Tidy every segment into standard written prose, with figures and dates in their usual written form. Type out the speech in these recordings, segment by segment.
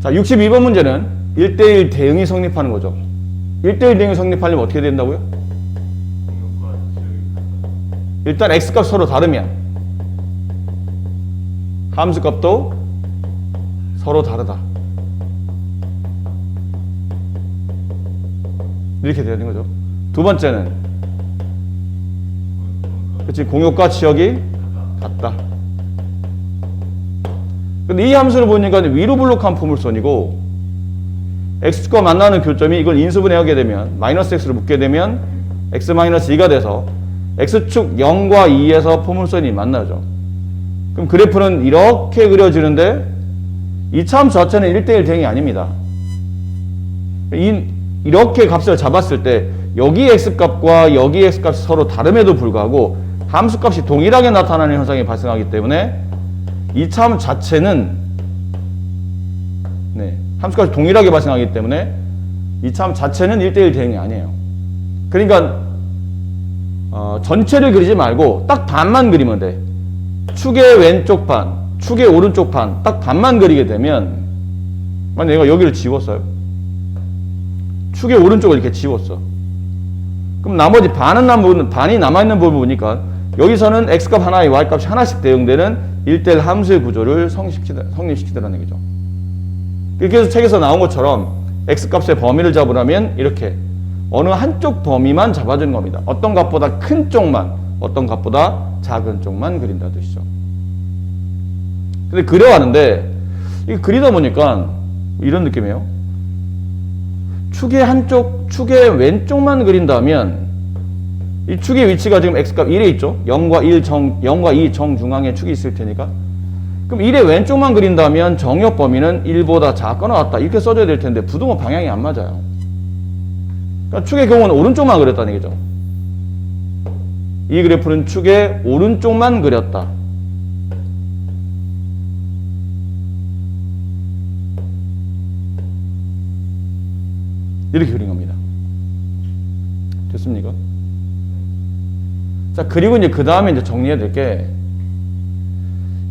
자, 62번 문제는 1대1 대응이 성립하는 거죠. 1대1 대응이 성립하려면 어떻게 된다고요? 일단 x값 서로 다르면 함수값도 서로 다르다. 이렇게 되는 거죠. 두 번째는 그렇지, 공역과 지역이 같다. 근데 이 함수를 보니까 위로 블록한 포물선이고 x축과 만나는 교점이 이걸 인수분해하게 되면 마이너스 x를 묶게 되면 x-2가 돼서 x축 0과 2에서 포물선이 만나죠. 그럼 그래프는 이렇게 그려지는데 이 함수 자체는 1대1 대응이 아닙니다. 이렇게 값을 잡았을 때 여기 x값과 여기 x값이 서로 다름에도 불구하고 함수값이 동일하게 나타나는 현상이 발생하기 때문에 이 함수 자체는 함수값이 동일하게 발생하기 때문에 이 함수 자체는 1대1 대응이 아니에요. 그러니까 전체를 그리지 말고 딱 반만 그리면 돼. 축의 왼쪽 반, 축의 오른쪽 반, 딱 반만 그리게 되면 만약 내가 여기를 지웠어요. 축의 오른쪽을 이렇게 지웠어. 그럼 나머지 반이 남아있는 부분을 보니까 여기서는 x값 하나에 y값이 하나씩 대응되는 1대1 함수의 구조를 성립시키더라는 얘기죠. 그래서 책에서 나온 것처럼 x값의 범위를 잡으려면 이렇게 어느 한쪽 범위만 잡아주는 겁니다. 어떤 값보다 큰 쪽만, 어떤 값보다 작은 쪽만 그린다는 뜻이죠. 근데 그려가는데 이게 그리다 보니까 이런 느낌이에요. 축의 한쪽, 축의 왼쪽만 그린다면 이 축의 위치가 지금 x값 1에 있죠. 0과 2 정중앙에 축이 있을 테니까. 그럼 1의 왼쪽만 그린다면 정역 범위는 1보다 작거나 같다. 이렇게 써줘야 될 텐데 부등호 방향이 안 맞아요. 그러니까 축의 경우는 오른쪽만 그렸다는 얘기죠. 이 그래프는 축의 오른쪽만 그렸다. 이렇게 그린 겁니다. 됐습니까? 자, 그리고 이제 그 다음에 이제 정리해야 될 게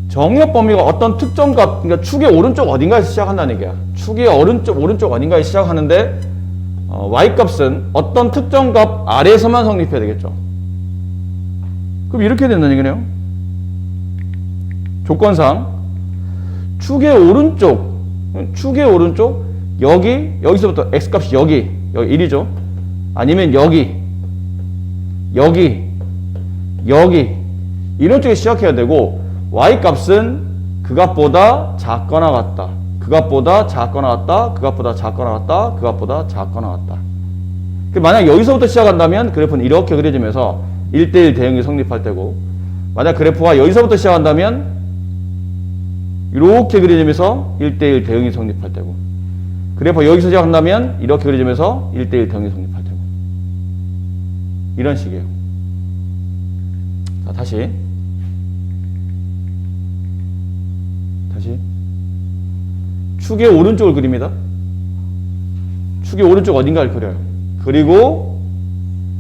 정역 범위가 어떤 특정 값, 그러니까 축의 오른쪽 어딘가에서 시작한다는 얘기야. 축의 오른쪽 어딘가에 시작하는데 y값은 어떤 특정 값 아래에서만 성립해야 되겠죠. 그럼 이렇게 된다는 얘기네요. 조건상 축의 오른쪽 여기서부터 x값이 여기 1이죠. 아니면 여기 이런 쪽에 시작해야 되고 y값은 그 값보다 작거나 같다. 그 값보다 작거나 같다. 그 값보다 작거나 같다. 그 값보다 작거나 같다. 만약 여기서부터 시작한다면 그래프는 이렇게 그려지면서 1대1 대응이 성립할 때고, 만약 그래프가 여기서부터 시작한다면 이렇게 그려지면서 1대1 대응이 성립할 때고, 그래프가 여기서 시작한다면 이렇게 그려지면서 1대1 대응이 성립할 때고, 이런 식이에요. 자, 다시 축의 오른쪽을 그립니다. 축의 오른쪽 어딘가를 그려요. 그리고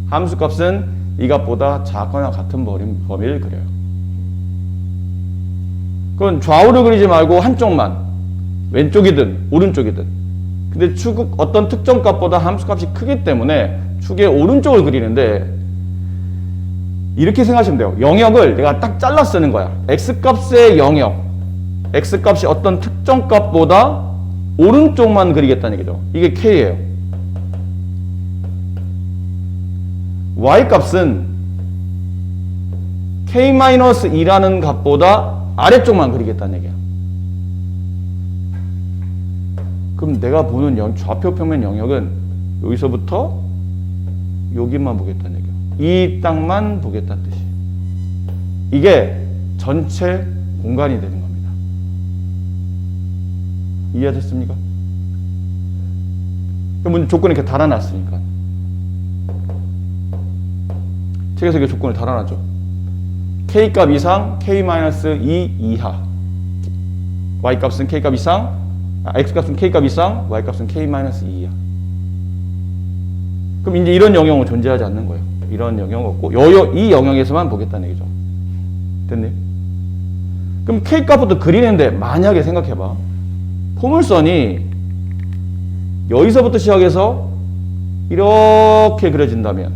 함수값은 이 값보다 작거나 같은 범위를 그려요. 그건 좌우를 그리지 말고 한쪽만, 왼쪽이든 오른쪽이든. 근데 축 어떤 특정 값보다 함수값이 크기 때문에 축의 오른쪽을 그리는데 이렇게 생각하시면 돼요. 영역을 내가 딱 잘라 쓰는 거야. x값의 영역, x값이 어떤 특정 값보다 오른쪽만 그리겠다는 얘기죠. 이게 k예요. y값은 k-2라는 값보다 아래쪽만 그리겠다는 얘기야. 그럼 내가 보는 좌표 평면 영역은 여기서부터 여기만 보겠다는 얘기야. 이 땅만 보겠다는 뜻이에요. 이게 전체 공간이 되는 겁니다. 이해하셨습니까? 그럼 조건을 이렇게 달아놨으니까. 책에서 이렇게 조건을 달아놨죠. K값 이상, K-2 이하. Y값은 K값 이상, X값은 K값 이상, Y값은 K-2 이하. 그럼 이제 이런 영역은 존재하지 않는 거예요. 이런 영역 없고, 이 영역에서만 보겠다는 얘기죠. 됐네? 그럼 K값부터 그리는데, 만약에 생각해봐. 포물선이 여기서부터 시작해서 이렇게 그려진다면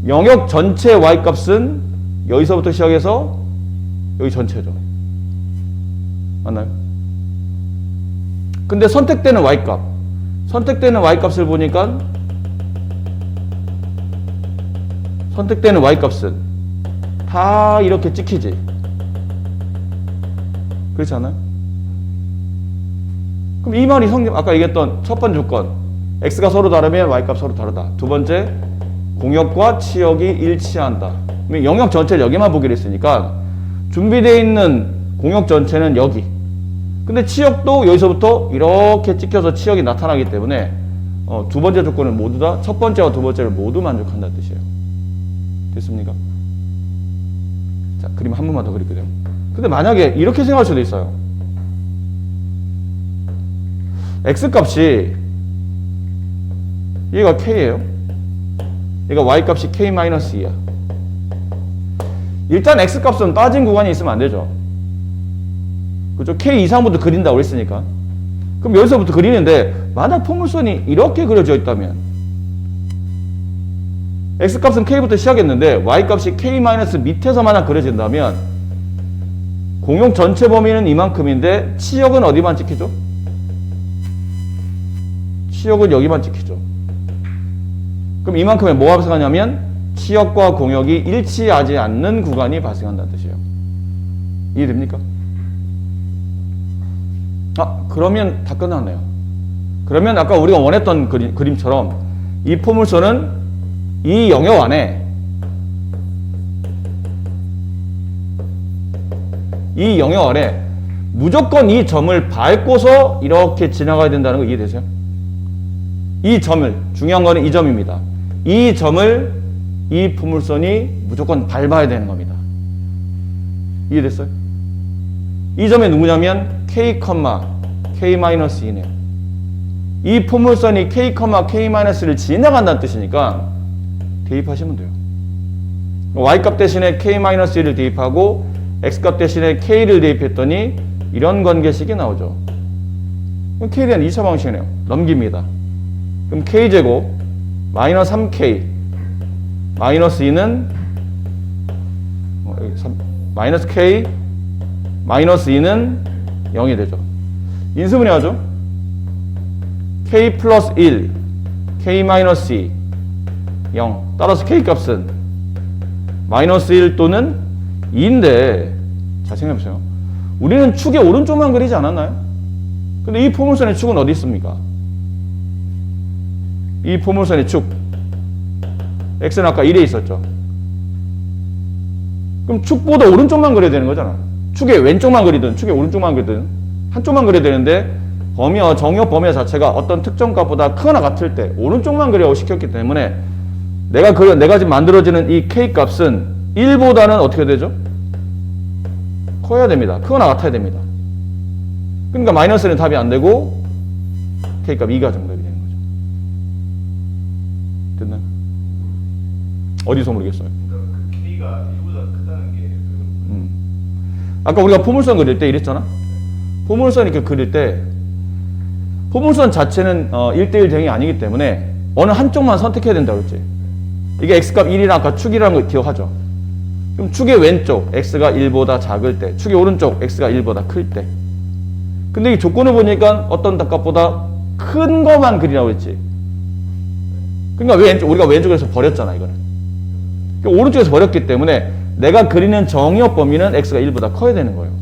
영역 전체 y값은 여기서부터 시작해서 여기 전체죠. 맞나요? 근데 선택되는 y값을 보니까 선택되는 y값은 다 이렇게 찍히지. 그렇지 않아요? 그럼 이 말이 아까 얘기했던 첫 번째 조건, x가 서로 다르면 y값 서로 다르다. 두 번째, 공역과 치역이 일치한다. 그럼 영역 전체를 여기만 보기로 했으니까 준비되어 있는 공역 전체는 여기. 근데 치역도 여기서부터 이렇게 찍혀서 치역이 나타나기 때문에 두 번째 조건은 모두 다 첫 번째와 두 번째를 모두 만족한다는 뜻이에요. 됐습니까? 자, 그림 한 번만 더 그릴게요. 근데 만약에 이렇게 생각할 수도 있어요. x값이 얘가 k예요. 얘가 y값이 k-2야. 일단 x값은 빠진 구간이 있으면 안 되죠. 그죠? k 이상부터 그린다고 그랬으니까. 그럼 여기서부터 그리는데 만약 포물선이 이렇게 그려져 있다면 x값은 k부터 시작했는데 y값이 k- 밑에서 만약 그려진다면 공역 전체 범위는 이만큼인데 치역은 어디만 찍히죠? 치역은 여기만 찍히죠. 그럼 이만큼에 뭐가 발생하냐면 치역과 공역이 일치하지 않는 구간이 발생한다는 뜻이에요. 이해됩니까? 그러면 다 끝났네요. 그러면 아까 우리가 원했던 그림처럼 이 포물선은 이 영역 안에 무조건 이 점을 밟고서 이렇게 지나가야 된다는 거 이해되세요? 이 점을, 중요한 거는 이 점입니다. 이 점을 이 포물선이 무조건 밟아야 되는 겁니다. 이해됐어요? 이 점이 누구냐면 k, k-2네요. 이 포물선이 k, k-를 지나간다는 뜻이니까 대입하시면 돼요. y값 대신에 k-1을 대입하고 x값 대신에 k를 대입했더니 이런 관계식이 나오죠. 그럼 k에 대한 2차 방식이네요. 넘깁니다. 그럼 k제곱 마이너스 3k 마이너스 2는 마이너스 k 마이너스 2는 0이 되죠. 인수분해 하죠. k 플러스 1 k 마이너스 2 0. 따라서 k값은 마이너스 1 또는 2인데 잘 생각해보세요. 우리는 축의 오른쪽만 그리지 않았나요? 근데 이 포물선의 축은 어디 있습니까? 이 포물선의 축 x는 아까 1에 있었죠. 그럼 축보다 오른쪽만 그려야 되는 거잖아. 축의 왼쪽만 그리든 축의 오른쪽만 그리든 한쪽만 그려야 되는데 정역 범위 자체가 어떤 특정 값보다 크거나 같을 때 오른쪽만 그려고 시켰기 때문에 내가 지금 만들어지는 이 k 값은 1보다는 어떻게 되죠? 커야 됩니다. 크거나 같아야 됩니다. 그러니까 마이너스는 답이 안 되고 k 값 2가 정답이 되는 거죠. 됐나요? 어디서 모르겠어요. k가 1보다 크다는 게 아까 우리가 포물선 그릴 때 이랬잖아. 포물선 이렇게 그릴 때 포물선 자체는 1대1 대응이 아니기 때문에 어느 한쪽만 선택해야 된다고 그랬지. 이게 x값 1이랑 아까 축이라는 거 기억하죠. 그럼 축의 왼쪽 x가 1보다 작을 때, 축의 오른쪽 x가 1보다 클 때. 근데 이 조건을 보니까 어떤 값보다 큰 거만 그리라고 했지. 그러니까 우리가 왼쪽에서 버렸잖아, 이거는. 그러니까 오른쪽에서 버렸기 때문에 내가 그리는 정역 범위는 x가 1보다 커야 되는 거예요.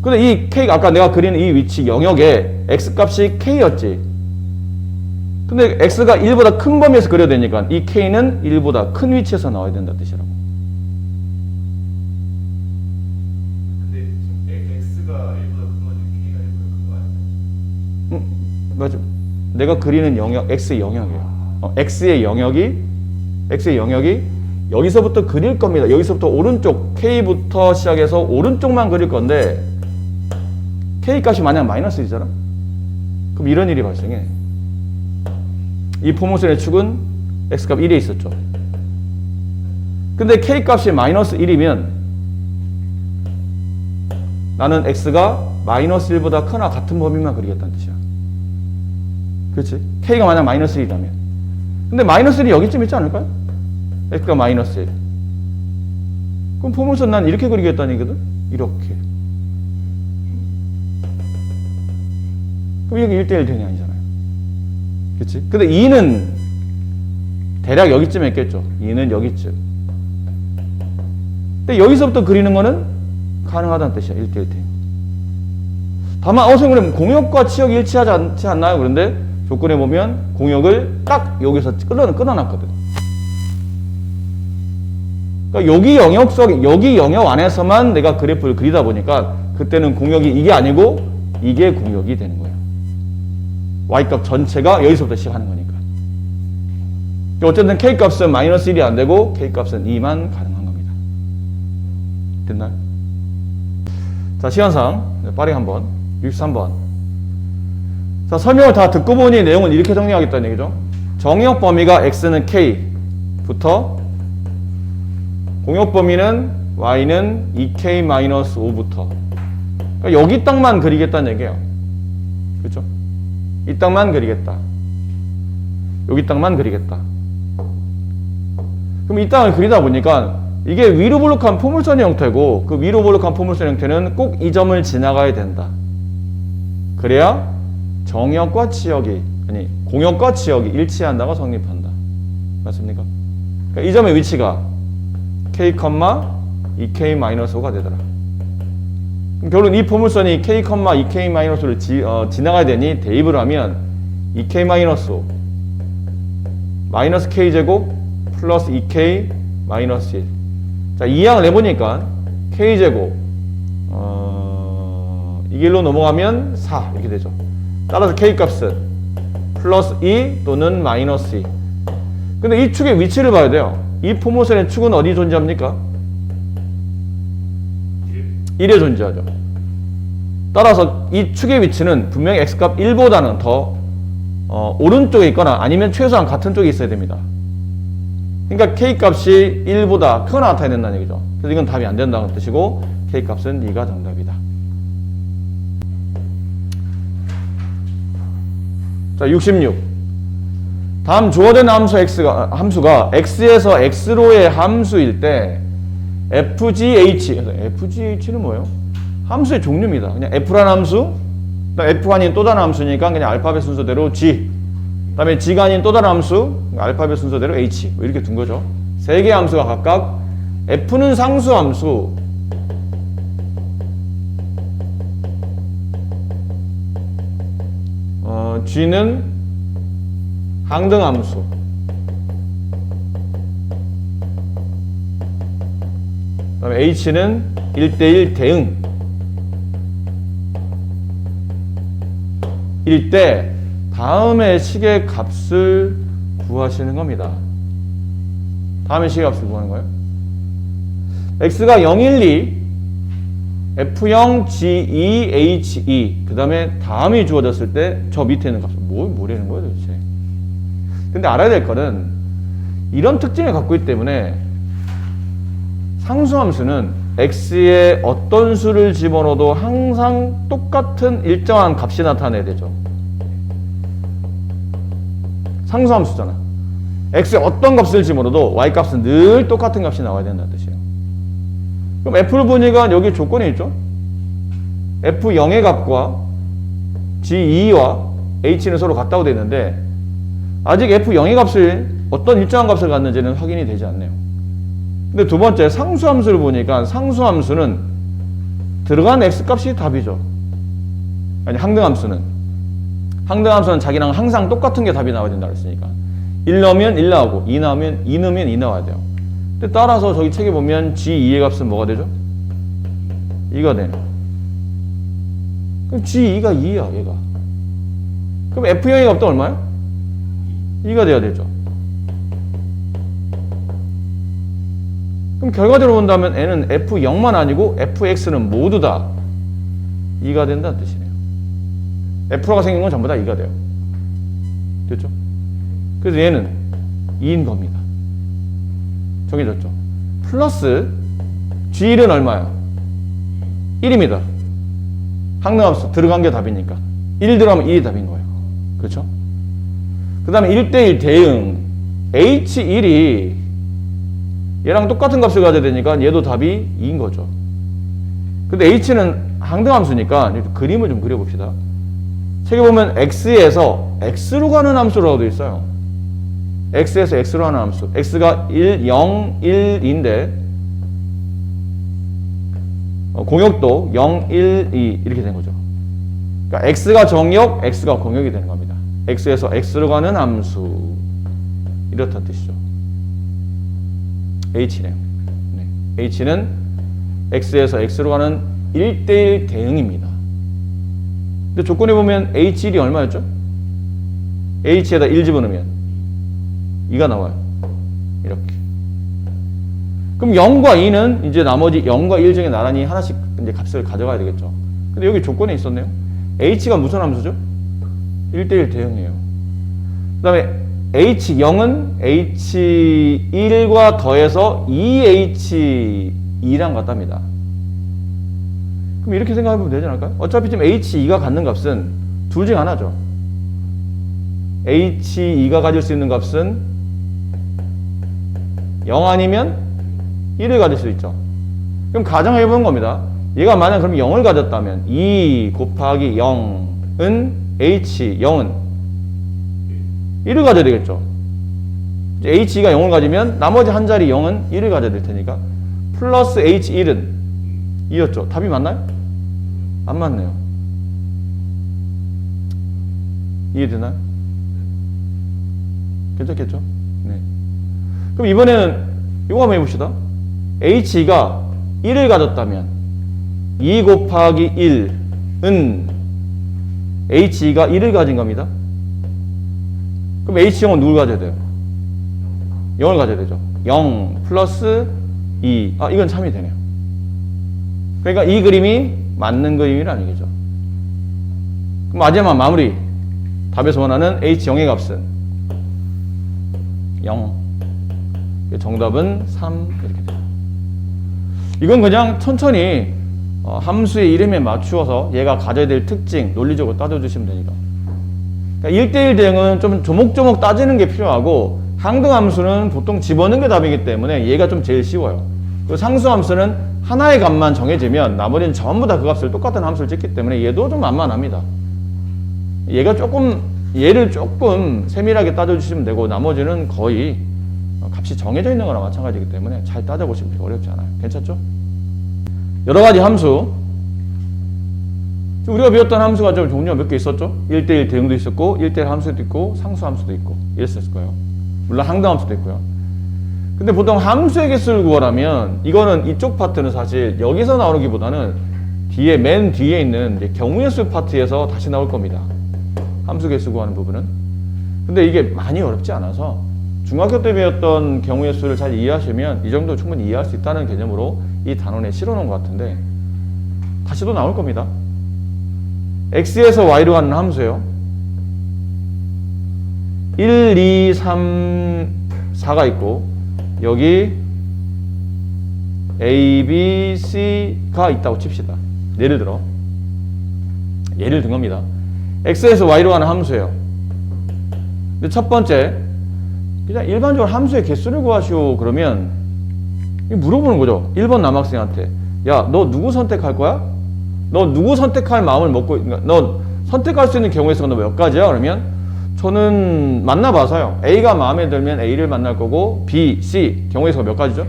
근데 이 k가 아까 내가 그리는 이 위치 영역에 x값이 k였지. 근데 x가 1보다 큰 범위에서 그려야 되니까 이 k는 1보다 큰 위치에서 나와야 된다는 뜻이라고. 근데 지금 x가 1보다 큰 거지 k가 1보다 큰 거 아니야? 맞아. 내가 그리는 영역 x의 영역이에요. x의 영역이 여기서부터 그릴 겁니다. 여기서부터 오른쪽 k부터 시작해서 오른쪽만 그릴 건데 k 값이 만약 마이너스 1이잖아. 그럼 이런 일이 발생해. 이 포물선의 축은 x값 1에 있었죠. 근데 k값이 마이너스 1이면 나는 x가 마이너스 1보다 크나 같은 범위만 그리겠다는 뜻이야. 그렇지? k가 만약 마이너스 1이라면. 근데 마이너스 1이 여기쯤 있지 않을까요? x가 마이너스 1. 그럼 포물선 난 이렇게 그리겠다는 얘기거든? 이렇게. 그럼 이게 1대1 되냐 아니잖아요. 그치? 근데 2는 대략 여기쯤 했겠죠. 2는 여기쯤. 근데 여기서부터 그리는 거는 가능하다는 뜻이야. 1대1 되. 다만 선생님 공역과 치역이 일치하지 않지 않나요? 그런데 조건에 보면 공역을 딱 여기서 끊어놨거든. 그러니까 여기 영역 안에서만 내가 그래프를 그리다 보니까 그때는 공역이 이게 아니고 이게 공역이 되는 거예요. y값 전체가 여기서부터 시작하는 거니까. 어쨌든 k값은 마이너스 1이 안 되고 k값은 2만 가능한 겁니다. 됐나요? 자, 시간상 빠르게 한번 63번. 자, 설명을 다 듣고 보니 내용은 이렇게 정리하겠다는 얘기죠. 정역 범위가 x는 k부터 공역 범위는 y는 2k-5부터 그러니까 여기 땅만 그리겠다는 얘기예요. 그렇죠? 이 땅만 그리겠다. 여기 땅만 그리겠다. 그럼 이 땅을 그리다 보니까 이게 위로 볼록한 포물선의 형태고 그 위로 볼록한 포물선 형태는 꼭 이 점을 지나가야 된다. 그래야 정역과 치역이 아니 공역과 치역이 일치한다고 성립한다. 맞습니까? 그러니까 이 점의 위치가 k, 2k-5가 되더라. 그럼 결국 이 포물선이 k, 2k-5를 지나가야 되니 대입을 하면 2k-5 마이너스 k제곱 플러스 2k 마이너스 1. 자, 이 양을 내보니까 k제곱 이 길로 넘어가면 4 이렇게 되죠. 따라서 k값은 플러스 2 또는 마이너스 2. 근데 이 축의 위치를 봐야 돼요. 이 포물선의 축은 어디 존재합니까? 1에 존재하죠. 따라서 이 축의 위치는 분명히 x값 1보다는 더 오른쪽에 있거나 아니면 최소한 같은 쪽에 있어야 됩니다. 그러니까 k값이 1보다 크거나 같아야 된다는 얘기죠. 그래서 이건 답이 안 된다는 뜻이고 k값은 2가 정답이다. 자, 66. 다음 주어진 함수가 x에서 x로의 함수일 때 FGH는 뭐예요? 함수의 종류입니다. 그냥 F라는 함수, F가 아닌 또 다른 함수니까 그냥 알파벳 순서대로 G, 그 다음에 G가 아닌 또 다른 함수, 알파벳 순서대로 H, 뭐 이렇게 둔 거죠. 세 개의 함수가 각각 F는 상수 함수, G는 항등 함수, 그 다음에 H는 1대1 대응 일 때 다음의 식의 값을 구하시는 겁니다. 다음의 식의 값을 구하는 거예요. x가 0, 1, 2 F0, G2, H2 그 다음에 다음이 주어졌을 때 저 밑에 있는 값은 뭐라는 거예요 도대체. 근데 알아야 될 거는 이런 특징을 갖고 있기 때문에 상수함수는 x에 어떤 수를 집어넣어도 항상 똑같은 일정한 값이 나타나야 되죠. 상수함수잖아. x에 어떤 값을 집어넣어도 y값은 늘 똑같은 값이 나와야 된다는 뜻이에요. 그럼 f를 보니까 여기 조건이 있죠. f0의 값과 g2와 h는 서로 같다고 되어 있는데 아직 f0의 값을 어떤 일정한 값을 갖는지는 확인이 되지 않네요. 근데 두 번째 상수함수를 보니까 상수함수는 들어간 x값이 답이죠. 아니 항등함수는 자기랑 항상 똑같은 게 답이 나와야 된다고 했으니까 1 넣으면 1 나오고 2 넣으면 2 나와야 돼요. 근데 따라서 저기 책에 보면 G2의 값은 뭐가 되죠? 2가 되네. 그럼 G2가 2야 얘가. 그럼 F0의 값도 얼마야? 2가 돼야 되죠. 그럼 결과적으로 본다면 N은 F0만 아니고 Fx는 모두 다 2가 된다는 뜻이네요. F가 생긴 건 전부 다 2가 돼요. 됐죠? 그래서 얘는 2인 겁니다. 정해졌죠? 플러스 G1은 얼마야? 1입니다. 항등함수 들어간 게 답이니까 1 들어가면 2이 답인 거예요. 그렇죠? 그 다음에 1대1 대응 H1이 얘랑 똑같은 값을 가져야 되니까 얘도 답이 2인 거죠. 근데 H는 항등함수니까 그림을 좀 그려봅시다. 책에 보면 X에서 X로 가는 함수라고 되어 있어요. X에서 X로 가는 함수. X가 1, 0, 1인데 공역도 0, 1, 2 이렇게 된 거죠. 그러니까 X가 정역, X가 공역이 되는 겁니다. X에서 X로 가는 함수 이렇다는 뜻이죠. H네요. 네. H는 X에서 X로 가는 1대1 대응입니다. 근데 조건에 보면 H1이 얼마였죠? H에다 1 집어넣으면 2가 나와요. 이렇게. 그럼 0과 2는 이제 나머지 0과 1 중에 나란히 하나씩 이제 값을 가져가야 되겠죠. 근데 여기 조건에 있었네요. H가 무슨 함수죠? 1대1 대응이에요. 그 다음에 H0은 H1과 더해서 2H2랑 같답니다. 그럼 이렇게 생각해보면 되지 않을까요? 어차피 지금 H2가 갖는 값은 둘 중 하나죠. H2가 가질 수 있는 값은 0 아니면 1을 가질 수 있죠. 그럼 가정해보는 겁니다. 얘가 만약 그럼 0을 가졌다면 2 곱하기 0은 H0은 1을 가져야 되겠죠. H2가 0을 가지면 나머지 한 자리 0은 1을 가져야 될 테니까 플러스 H1은 2였죠. 답이 맞나요? 안 맞네요. 이해되나요? 괜찮겠죠? 네. 그럼 이번에는 이거 한번 해봅시다. H가 1을 가졌다면 2 곱하기 1은 H2가 1을 가진 겁니다. 그럼 H0은 누굴 가져야 돼요? 0을 가져야 되죠. 0 플러스 2. 아, 이건 참이 되네요. 그러니까 이 그림이 맞는 그림이라는 얘기죠. 그럼 마지막 마무리. 답에서 원하는 H0의 값은 0. 정답은 3 이렇게 돼요. 이건 그냥 천천히 함수의 이름에 맞추어서 얘가 가져야 될 특징 논리적으로 따져주시면 되니까. 그러니까 1대1 대응은 좀 조목조목 따지는 게 필요하고 항등함수는 보통 집어넣는 게 답이기 때문에 얘가 좀 제일 쉬워요. 그 상수함수는 하나의 값만 정해지면 나머지는 전부 다 그 값을 똑같은 함수를 찍기 때문에 얘도 좀 만만합니다. 얘를 조금 세밀하게 따져주시면 되고 나머지는 거의 값이 정해져 있는 거나 마찬가지이기 때문에 잘 따져보시면 어렵지 않아요. 괜찮죠? 여러 가지 함수. 우리가 배웠던 함수가 좀 종류가 몇 개 있었죠? 1대1 대응도 있었고 1대1 함수도 있고 상수함수도 있고 이랬을 거예요. 물론 항등함수도 있고요. 근데 보통 함수의 개수를 구하라면 이거는 이쪽 파트는 사실 여기서 나오기보다는 뒤에 맨 뒤에 있는 이제 경우의 수 파트에서 다시 나올 겁니다. 함수 개수 구하는 부분은. 근데 이게 많이 어렵지 않아서 중학교 때 배웠던 경우의 수를 잘 이해하시면 이 정도 충분히 이해할 수 있다는 개념으로 이 단원에 실어놓은 것 같은데 다시 또 나올 겁니다. x에서 y로 가는 함수예요. 1, 2, 3, 4가 있고 여기 A, B, C가 있다고 칩시다. 예를 든 겁니다. x에서 y로 가는 함수예요. 근데 첫 번째 그냥 일반적으로 함수의 개수를 구하시오 그러면 물어보는 거죠. 1번 남학생한테 야, 너 누구 선택할 거야? 너 누구 선택할 마음을 먹고 너 선택할 수 있는 경우의 수가 너 몇 가지야? 그러면 저는 만나봐서요. A가 마음에 들면 A를 만날 거고 B, C 경우의 수가 몇 가지죠?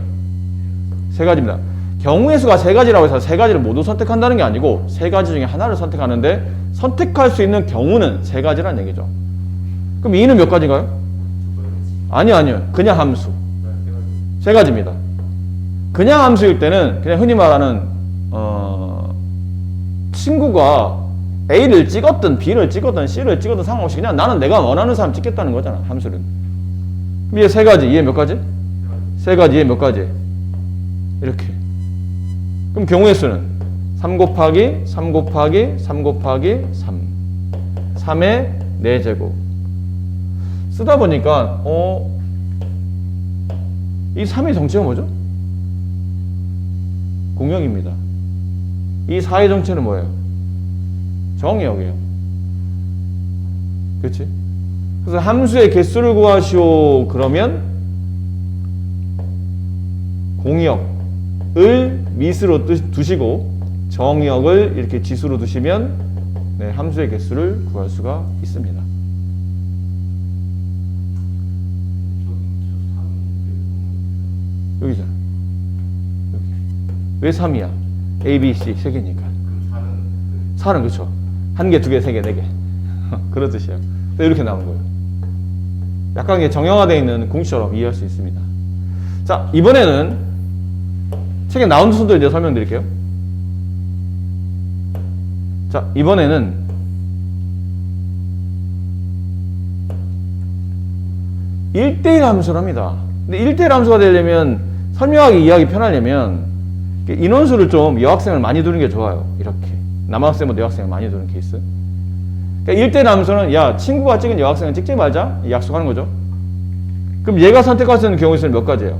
3가지입니다. 경우의 수가 3가지라고 해서 3가지를 모두 선택한다는 게 아니고 3가지 중에 하나를 선택하는데 선택할 수 있는 경우는 3가지라는 얘기죠. 그럼 2는 몇 가지인가요? 아니요. 그냥 함수. 3가지입니다. 그냥 함수일 때는 그냥 흔히 말하는 친구가 A를 찍었든 B를 찍었든 C를 찍었든 상관없이 그냥 나는 내가 원하는 사람 찍겠다는 거잖아. 함수는. 그럼 얘 3가지. 얘 몇 가지? 3가지. 얘 몇 가지? 이렇게. 그럼 경우의 수는 3 곱하기 3 곱하기 3 곱하기 3 3의 4제곱 쓰다 보니까 이 3의 정체가 뭐죠? 공역입니다. 이 4의 정체는 뭐예요? 정의역이에요. 그렇지? 그래서 함수의 개수를 구하시오 그러면 공역을 미수로 두시고 정의역을 이렇게 지수로 두시면 네, 함수의 개수를 구할 수가 있습니다. 여기잖아. 여기. 왜 3이야? A, B, C 세 개니까. 그럼 4는 그렇죠. 한 개, 두 개, 세 개, 네 개. 그런 뜻이에요. 이렇게 나온 거예요. 약간 이게 정형화되어 있는 공식처럼 이해할 수 있습니다. 자, 이번에는 책에 나온 순서 이제 설명드릴게요. 자, 이번에는 1대1 함수랍니다. 근데 1대1 함수가 되려면 설명하기 이해하기 편하려면 인원수를 좀 여학생을 많이 두는 게 좋아요. 이렇게 남학생보다 여학생을 많이 두는 케이스. 그러니까 1대1 함수는 야 친구가 찍은 여학생은 찍지 말자 약속하는 거죠. 그럼 얘가 선택할 수 있는 경우의 수는 몇 가지예요?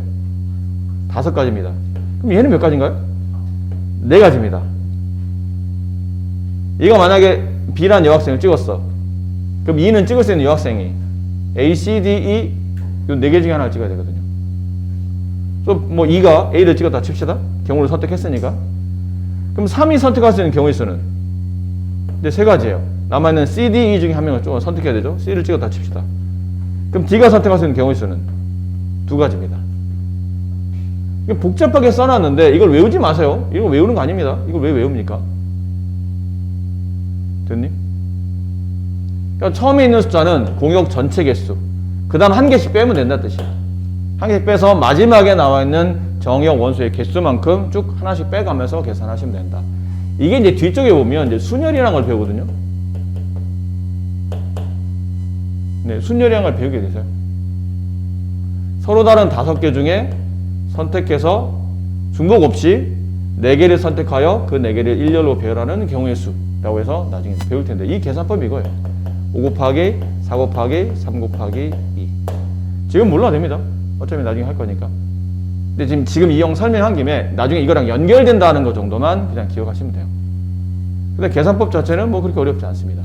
5가지입니다. 그럼 얘는 몇 가지인가요? 4가지입니다. 얘가 만약에 B라는 여학생을 찍었어. 그럼 E는 찍을 수 있는 여학생이 A, C, D, E 이 4개 중에 하나를 찍어야 되거든요. 또 뭐 E가 A를 찍었다 칩시다. 경우를 선택했으니까. 그럼 3이 선택할 수 있는 경우의 수는 이제 3가지예요. 남아있는 C, D, E 중에 한 명을 좀 선택해야 되죠. C를 찍었다 칩시다. 그럼 D가 선택할 수 있는 경우의 수는 2가지입니다. 복잡하게 써놨는데 이걸 외우지 마세요. 이거 외우는 거 아닙니다. 이걸 왜 외웁니까? 됐니? 그러니까 처음에 있는 숫자는 공역 전체 개수. 그 다음 한 개씩 빼면 된다 뜻이야. 한 개씩 빼서 마지막에 나와 있는 정역 원소의 개수만큼 쭉 하나씩 빼가면서 계산하시면 된다. 이게 이제 뒤쪽에 보면 이제 순열이라는 걸 배우거든요. 네, 순열이라는 걸 배우게 되세요. 서로 다른 5개 중에 선택해서 중복 없이 4개를 선택하여 그 4개를 일렬로 배열하는 경우의 수라고 해서 나중에 배울 텐데 이 계산법이 이거예요. 5 곱하기 4 곱하기 3 곱하기 2. 지금 몰라도 됩니다. 어차피 나중에 할 거니까. 근데 지금 이 형 설명한 김에 나중에 이거랑 연결된다는 거 정도만 그냥 기억하시면 돼요. 근데 계산법 자체는 뭐 그렇게 어렵지 않습니다.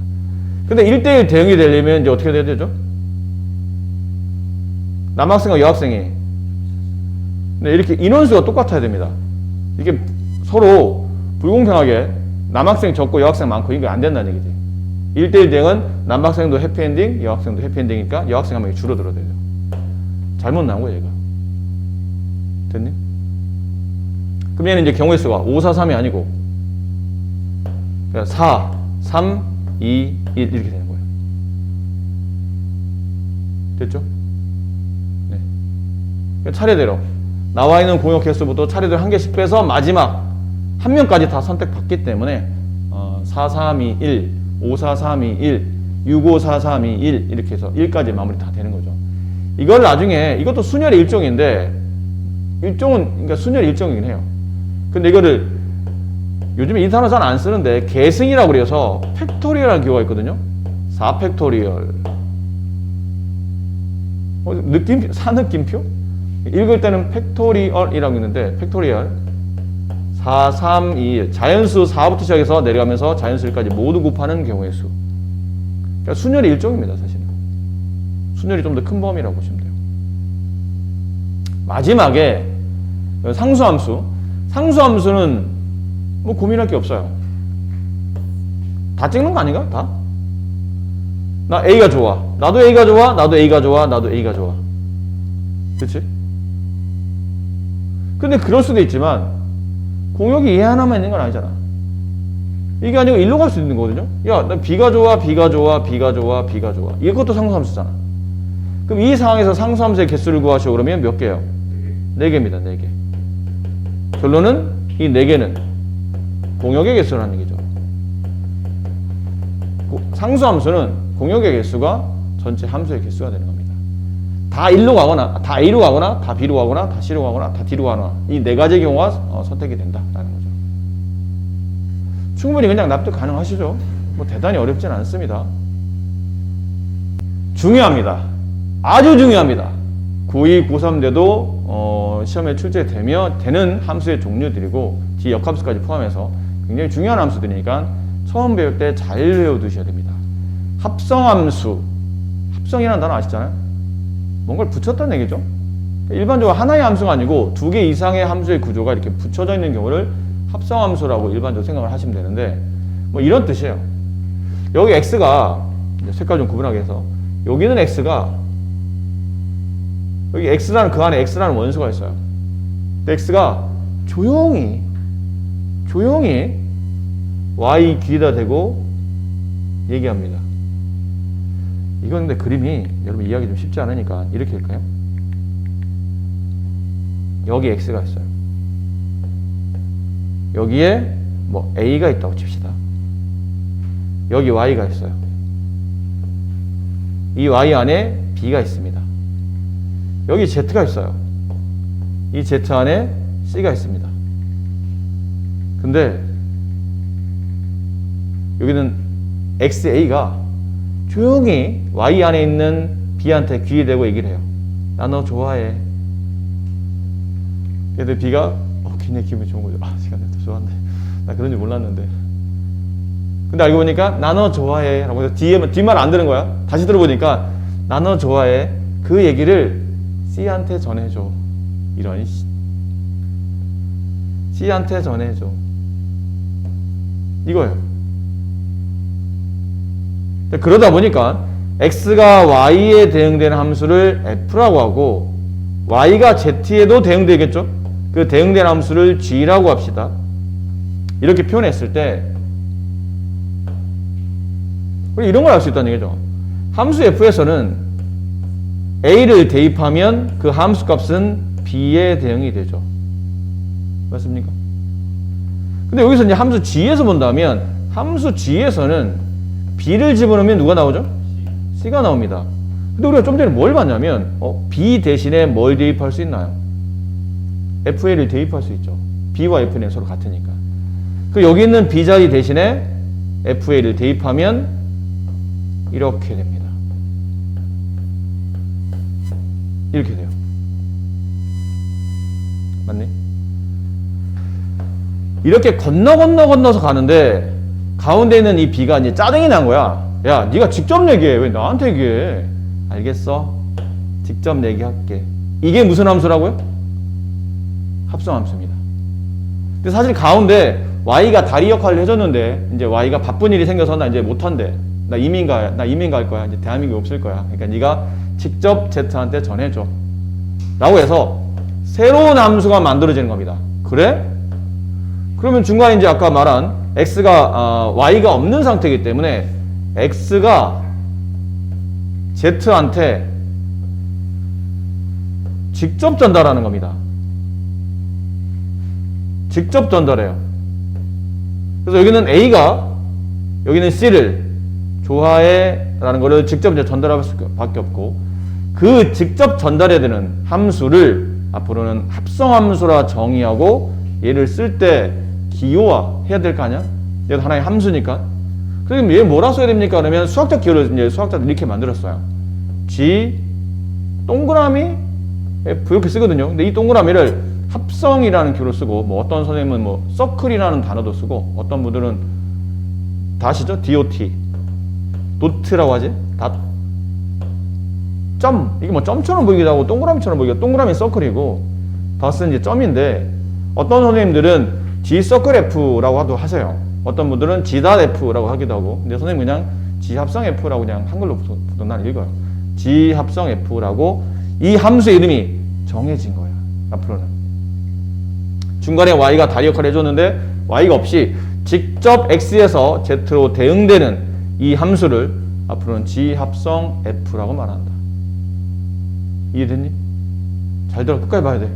근데 1대1 대응이 되려면 이제 어떻게 돼야 되죠? 남학생과 여학생이 네, 이렇게 인원수가 똑같아야 됩니다. 이게 서로 불공평하게 남학생 적고 여학생 많고 이게 안 된다는 얘기지. 1대1 대응은 남학생도 해피엔딩, 여학생도 해피엔딩이니까 여학생 한 명이 줄어들어야 돼요. 잘못 나온 거예요, 얘가. 됐니? 그럼 얘는 이제 경우의 수가 5, 4, 3이 아니고 그러니까 4, 3, 2, 1 이렇게 되는 거예요. 됐죠? 네. 그러니까 차례대로 나와 있는 공역 개수부터 차례대로 한 개씩 빼서 마지막 한 명까지 다 선택받기 때문에 4, 3, 2, 1, 5, 4, 3, 2, 1, 6, 5, 4, 3, 2, 1 이렇게 해서 1까지 마무리 다 되는 거죠. 이걸 나중에 이것도 순열의 일종인데 일종은 그러니까 순열의 일종이긴 해요. 근데 이거를 요즘에 이 단어 잘 안 쓰는데 계승이라고 그래서 팩토리얼이라는 기호가 있거든요. 4팩토리얼. 느낌표? 사느낌표? 읽을 때는 팩토리얼이라고 있는데 팩토리얼 4, 3, 2, 1 자연수 4부터 시작해서 내려가면서 자연수 1까지 모두 곱하는 경우의 수. 그러니까 순열의 일종입니다. 사실은 순열이 좀 더 큰 범위라고 보시면 돼요. 마지막에 상수함수. 상수함수는 뭐 고민할 게 없어요. 다 찍는 거 아닌가? 다? 나 A가 좋아. 나도 A가 좋아. 나도 A가 좋아. 나도 A가 좋아. 그치? 근데 그럴 수도 있지만 공역이 얘 하나만 있는 건 아니잖아. 이게 아니고 일로 갈 수 있는 거거든요. 야, 나 B가 좋아, B가 좋아, B가 좋아, B가 좋아. 이것도 상수함수잖아. 그럼 이 상황에서 상수함수의 개수를 구하시오 그러면 몇 개예요? 4개입니다. 4개. 결론은 이 4개는 공역의 개수라는 얘기죠. 상수함수는 공역의 개수가 전체 함수의 개수가 되는 겁니다. 다 1로 가거나, 다 A로 가거나, 다 B로 가거나, 다 C로 가거나, 다 D로 가거나 이 4가지의 경우가 선택이 된다라는 거죠. 충분히 그냥 납득 가능하시죠? 뭐 대단히 어렵진 않습니다. 중요합니다. 아주 중요합니다. 고2, 고3 돼도 시험에 출제되는 함수의 종류들이고 뒤 역함수까지 포함해서 굉장히 중요한 함수들이니까 처음 배울 때 잘 외워두셔야 됩니다. 합성함수, 합성이라는 단어 아시잖아요? 뭔가를 붙였다는 얘기죠. 일반적으로 하나의 함수가 아니고 두 개 이상의 함수의 구조가 이렇게 붙여져 있는 경우를 합성함수라고 일반적으로 생각을 하시면 되는데, 뭐 이런 뜻이에요. 여기 x가, 색깔 좀 구분하게 해서, 여기는 x가, 여기 x라는, 그 안에 x라는 원수가 있어요. 근데 x가 조용히 y 귀에다 대고 얘기합니다. 이건 근데 그림이 여러분 이해하기 좀 쉽지 않으니까 이렇게 할까요? 여기 x가 있어요. 여기에 뭐 a가 있다고 칩시다. 여기 y가 있어요. 이 y 안에 b가 있습니다. 여기 z가 있어요. 이 z 안에 c가 있습니다. 근데 여기는 xa가 조용히 y 안에 있는 b한테 귀에 대고 얘기를 해요. 나 너 좋아해. 근데 b가 굉장히 기분이 좋은 거죠. 아, 시간 더 좋아한대. 나 그런 줄 몰랐는데. 근데 알고 보니까 나 너 좋아해 라고 해서 뒷말 안 들은 거야. 다시 들어보니까 나 너 좋아해. 그 얘기를 C한테 전해줘. 이런 C한테 전해줘. 이거예요. 그러다 보니까 x가 y에 대응되는 함수를 f라고 하고 y가 z에도 대응되겠죠. 그 대응된 함수를 g라고 합시다. 이렇게 표현했을 때 우리 이런 걸 알 수 있다는 얘기죠. 함수 f에서는 a를 대입하면 그 함수 값은 b에 대응이 되죠. 맞습니까? 근데 여기서 이제 함수 g에서 본다면 함수 g에서는 b를 집어넣으면 누가 나오죠? c가 나옵니다. 근데 우리가 좀 전에 뭘 봤냐면 b 대신에 뭘 대입할 수 있나요? fa를 대입할 수 있죠. b와 f는 서로 같으니까. 그 여기 있는 b 자리 대신에 fa를 대입하면 이렇게 됩니다. 이렇게 돼요. 맞니? 이렇게 건너서 가는데 가운데 있는 이 b가 이제 짜증이 난 거야. 야, 네가 직접 얘기해. 왜 나한테 얘기해? 알겠어. 직접 얘기할게. 이게 무슨 함수라고요? 합성함수입니다. 근데 사실 가운데 y가 다리 역할을 해줬는데 이제 y가 바쁜 일이 생겨서 나 이제 못한대. 나 이민 갈 거야. 이제 대한민국에 없을 거야. 그러니까 네가 직접 Z한테 전해줘. 라고 해서 새로운 함수가 만들어지는 겁니다. 그래? 그러면 중간에 이제 아까 말한 x가 y가 없는 상태이기 때문에 x가 z한테 직접 전달하는 겁니다. 직접 전달해요. 그래서 여기는 a가 여기는 c를 좋아해 라는 거를 직접 이제 전달할 수밖에 없고, 그 직접 전달해야 되는 함수를 앞으로는 합성함수라 정의하고 얘를 쓸 때 기호화 해야 될 거 아니야? 얘도 하나의 함수니까. 그럼 얘 뭐라 써야 됩니까? 그러면 수학적 기호를 이제 수학자들이 이렇게 만들었어요. G 동그라미 F 이렇게 쓰거든요. 근데 이 동그라미를 합성이라는 기호를 쓰고, 뭐 어떤 선생님은 뭐 서클이라는 단어도 쓰고, 어떤 분들은 다시죠? DOT 도트라고 하지? 점. 이게 뭐 점처럼 보이기도 하고 동그라미처럼 보이기도 하고, 동그라미 서클이고 닷은 이제 점인데, 어떤 선생님들은 G 서클 F라고 하세요. 어떤 분들은 G 닷 F라고 하기도 하고, 근데 선생님 그냥 G 합성 F라고 그냥 한글로 보통 난 읽어요. G 합성 F라고 이 함수의 이름이 정해진 거야. 앞으로는 중간에 y가 다리 역할을 해줬는데 y가 없이 직접 x에서 z로 대응되는 이 함수를 앞으로는 G 합성 F라고 말한다. 이해됐니? 잘 들어. 끝까지 봐야 돼.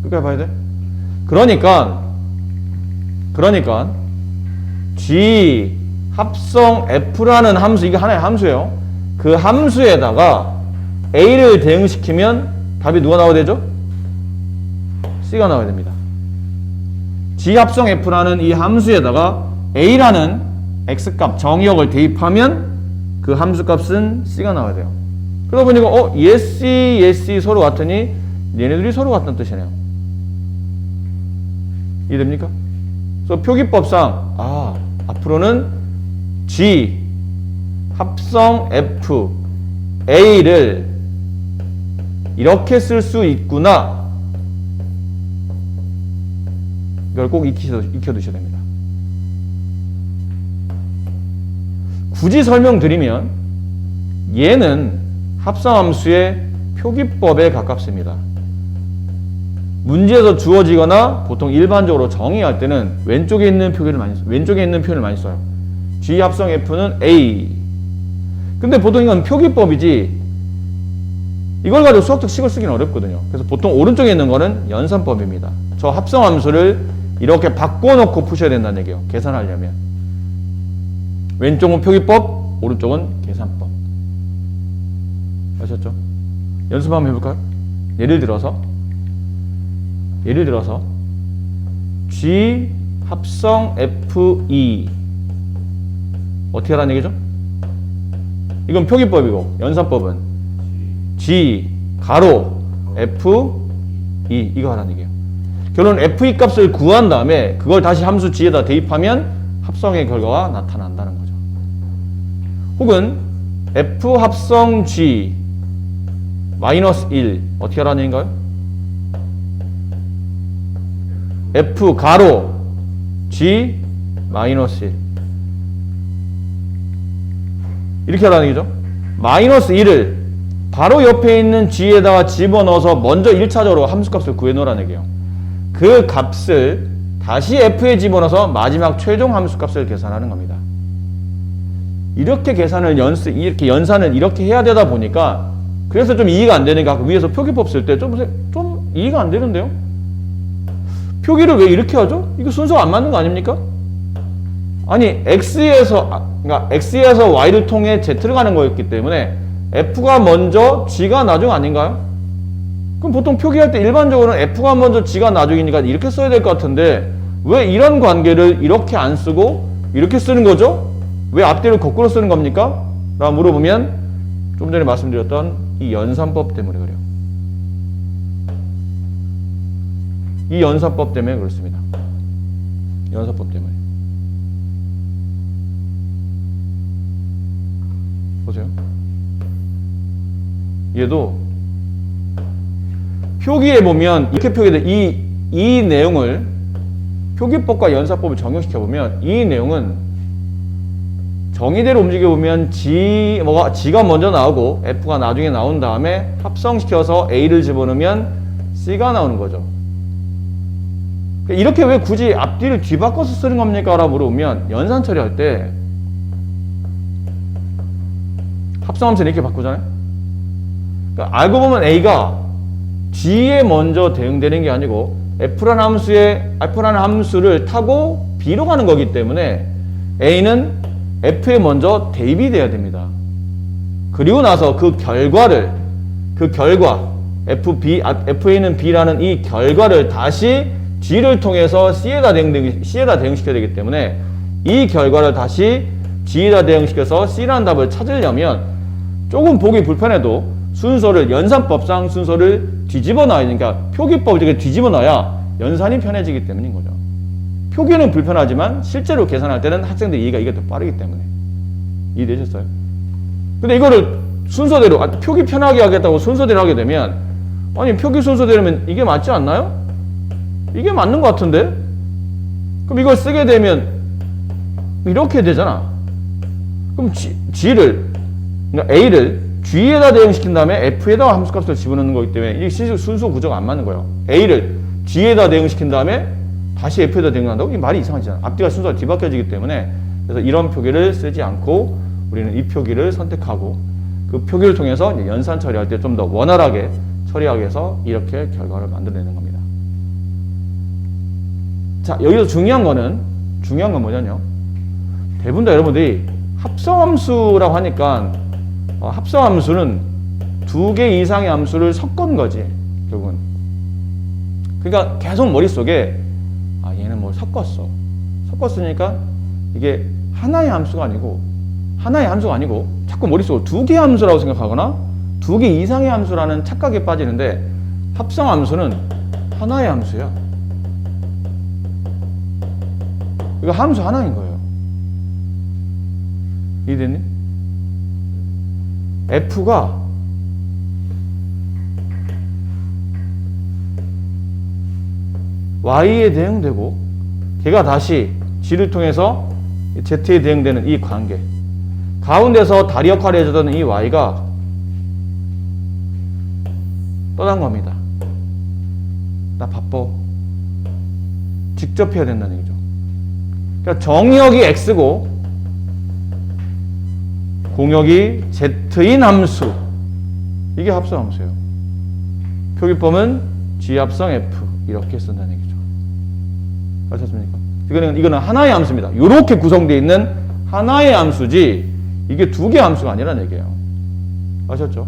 끝까지 봐야 돼. 그러니까 G 합성 F라는 함수, 이게 하나의 함수예요. 그 함수에다가 A를 대응시키면 답이 누가 나와야 되죠? C가 나와야 됩니다. G 합성 F라는 이 함수에다가 A라는 X값 정의역을 대입하면 그 함수값은 C가 나와야 돼요. 그러다 보니까 얘 서로 같으니 얘네들이 서로 같다는 뜻이네요. 이해됩니까? 그래서 표기법상 앞으로는 G 합성 F A를 이렇게 쓸 수 있구나. 이걸 꼭 익혀두셔야 됩니다. 굳이 설명드리면 얘는 합성함수의 표기법에 가깝습니다. 문제에서 주어지거나 보통 일반적으로 정의할 때는 왼쪽에 있는 표현을 많이 써요. G 합성 F는 A. 근데 보통 이건 표기법이지 이걸 가지고 수학적 식을 쓰기는 어렵거든요. 그래서 보통 오른쪽에 있는 거는 연산법입니다. 저 합성함수를 이렇게 바꿔놓고 푸셔야 된다는 얘기예요. 계산하려면. 왼쪽은 표기법, 오른쪽은 계산법. 아셨죠? 연습 한번 해볼까요? 예를 들어서 G 합성 FE 어떻게 하라는 얘기죠? 이건 표기법이고 연산법은 G 가로 FE 이거 하라는 얘기예요. 결론 FE 값을 구한 다음에 그걸 다시 함수 G에다 대입하면 합성의 결과가 나타난다는 거죠. 혹은 F 합성 G 마이너스 1 어떻게 하라는 얘기인가요? F 가로 G 마이너스 1 이렇게 하라는 얘기죠. 마이너스 1을 바로 옆에 있는 G에다가 집어넣어서 먼저 1차적으로 함수값을 구해놓으라는 얘기예요. 그 값을 다시 F에 집어넣어서 마지막 최종 함수값을 계산하는 겁니다. 이렇게 계산을 이렇게 연산을 이렇게 해야 되다 보니까 그래서 좀 이해가 안 되니까 위에서 표기법 쓸 때 좀 이해가 안 되는데요? 표기를 왜 이렇게 하죠? 이거 순서가 안 맞는 거 아닙니까? 아니 X에서 Y를 통해 Z를 가는 거였기 때문에 F가 먼저 G가 나중 아닌가요? 그럼 보통 표기할 때 일반적으로는 F가 먼저 G가 나중이니까 이렇게 써야 될 것 같은데 왜 이런 관계를 이렇게 안 쓰고 이렇게 쓰는 거죠? 왜 앞뒤를 거꾸로 쓰는 겁니까? 라고 물어보면 좀 전에 말씀드렸던 이 연산법 때문에 그래요. 이 연산법 때문에 그렇습니다. 연산법 때문에. 보세요. 얘도 표기에 보면 이렇게 표기돼. 이 내용을 표기법과 연산법을 적용시켜 보면 이 내용은 정의대로 움직여 보면 G가 먼저 나오고 F가 나중에 나온 다음에 합성시켜서 A를 집어넣으면 C가 나오는 거죠. 이렇게 왜 굳이 앞뒤를 뒤바꿔서 쓰는 겁니까? 라고 물어보면 연산 처리할 때 합성함수는 이렇게 바꾸잖아요. 그러니까 알고 보면 A가 G에 먼저 대응되는 게 아니고 F라는 함수를 타고 B로 가는 거기 때문에 A는 F에 먼저 대입이 돼야 됩니다. 그리고 나서 그 결과 FA는 B라는 이 결과를 다시 G를 통해서 C에다 대응시켜야 되기 때문에 이 결과를 다시 G에다 대응시켜서 C라는 답을 찾으려면 조금 보기 불편해도 연산법상 순서를 뒤집어 놔야 되니까 표기법을 이렇게 뒤집어 놔야 연산이 편해지기 때문인 거죠. 표기는 불편하지만 실제로 계산할 때는 학생들 이해가 이게 더 빠르기 때문에. 이해되셨어요? 근데 이거를 순서대로 표기 편하게 하겠다고 순서대로 하게 되면 아니 표기 순서대로면 이게 맞지 않나요? 이게 맞는 것 같은데? 그럼 이걸 쓰게 되면 이렇게 되잖아. 그럼 그러니까 A를 G에다 대응시킨 다음에 F에다가 함수값을 집어넣는 거기 때문에 이게 순서 구조가 안 맞는 거예요. A를 G에다 대응시킨 다음에 다시 F에다 대응한다고? 이 말이 이상하잖아. 앞뒤가 순서가 뒤바뀌어지기 때문에 그래서 이런 표기를 쓰지 않고 우리는 이 표기를 선택하고 그 표기를 통해서 연산 처리할 때 좀 더 원활하게 처리하기 위해서 이렇게 결과를 만들어내는 겁니다. 자, 여기서 중요한 건 뭐냐면요. 대부분 다 여러분들이 합성함수라고 하니까 합성함수는 2개 이상의 함수를 섞은 거지, 결국은. 그러니까 계속 머릿속에 얘는 뭘 섞었으니까 이게 하나의 함수가 아니고 자꾸 머릿속으로 2개의 함수라고 생각하거나 2개 이상의 함수라는 착각에 빠지는데 합성함수는 하나의 함수야. 이거 함수 하나인 거예요. 이해됐니? F가 Y에 대응되고 걔가 다시 G를 통해서 Z에 대응되는 이 관계, 가운데서 다리 역할을 해주던 이 Y가 떠난 겁니다. 나 바빠. 직접 해야 된다는 얘기죠. 그러니까 정역이 X고 공역이 Z인 함수, 이게 합성함수예요. 표기법은 G 합성 F 이렇게 쓴다는 얘기죠. 아셨습니까? 이거는 하나의 함수입니다. 이렇게 구성되어 있는 하나의 함수지 이게 두 개의 함수가 아니라는 얘기예요. 아셨죠?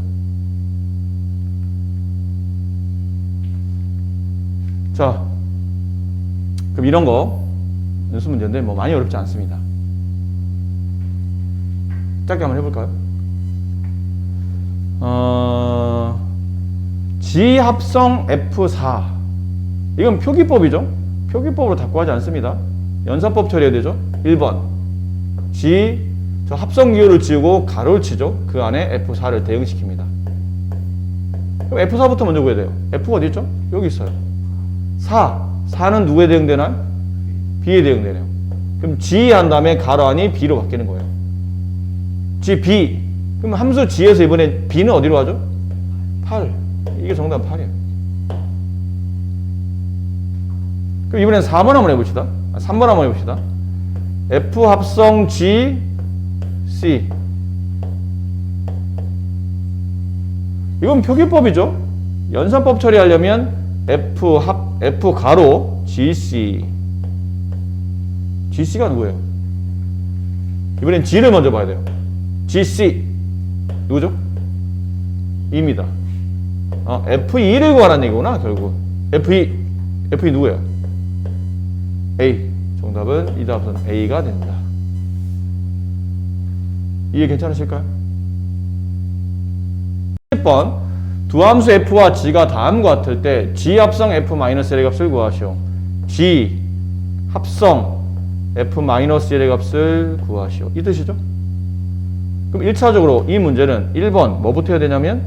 자, 그럼 이런 거 연습 문제인데 뭐 많이 어렵지 않습니다. 짧게 한번 해볼까요? G 합성 F4, 이건 표기법이죠. 표기법으로 다 구하지 않습니다. 연산법 처리해야 되죠. 1번 G, 저 합성 기호를 지우고 가로를 치죠. 그 안에 F4를 대응시킵니다. 그럼 F4부터 먼저 구해야 돼요. F가 어디 있죠? 여기 있어요. 4는 누구에 대응되나요? B에 대응되네요. 그럼 G 한 다음에 가로 안이 B로 바뀌는 거예요. G, B. 그럼 함수 G에서 이번에 B는 어디로 가죠? 8. 이게 정답 8이에요. 그럼 이번엔 4번 한번 해봅시다. 3번 한번 해봅시다. F 합성 G, C. 이건 표기법이죠. 연산법 처리하려면 F 가로 GC. GC가 누구예요? 이번엔 G를 먼저 봐야 돼요. GC. 누구죠? E입니다. F2를 구하라는 얘기구나, 결국. F2 누구예요? A. 정답은 이다 합선 A가 된다. 이해 괜찮으실까요? 10번. 두 함수 F와 G가 다음과 같을 때 G 합성 F-L의 값을 구하시오. G 합성 F-L의 값을 구하시오. 이 뜻이죠? 그럼 1차적으로 이 문제는 1번 뭐부터 해야 되냐면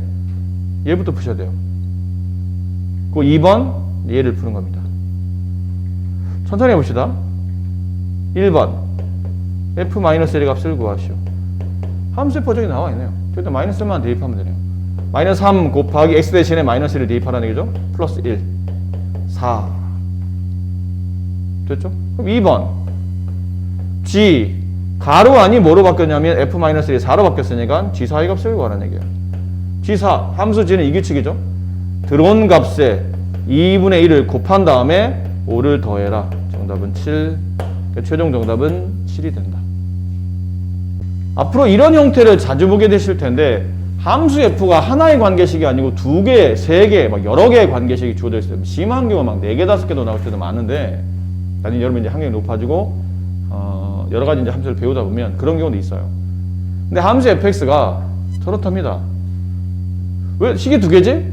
얘부터 푸셔야 돼요. 그 2번 얘를 푸는 겁니다. 천천히 해봅시다. 1번 F-L의 값을 구하시오. 함수의 표적이 나와 있네요. 일단 마이너스만 대입하면 되네요. 마이너스 3 곱하기 x 대신에 마이너스 1을 대입하라는 얘기죠. 플러스 1, 4. 됐죠? 그럼 2번 G 가로 안이 뭐로 바뀌었냐면 F-1이 4로 바뀌었으니까 G4의 값을 구하라는 얘기예요. G4 함수 G는 이 규칙이죠. 들어온 값에 2분의 1을 곱한 다음에 5를 더해라. 정답은 7. 최종 정답은 7이 된다. 앞으로 이런 형태를 자주 보게 되실 텐데 함수 F가 하나의 관계식이 아니고 2개, 3개, 막 여러 개의 관계식이 주어져 있어요. 심한 경우 막 4개, 5개도 나올 때도 많은데 나중에 여러분 이제 학력이 높아지고 여러 가지 이제 함수를 배우다 보면 그런 경우도 있어요. 근데 함수 fx가 저렇답니다. 왜 식이 2개지?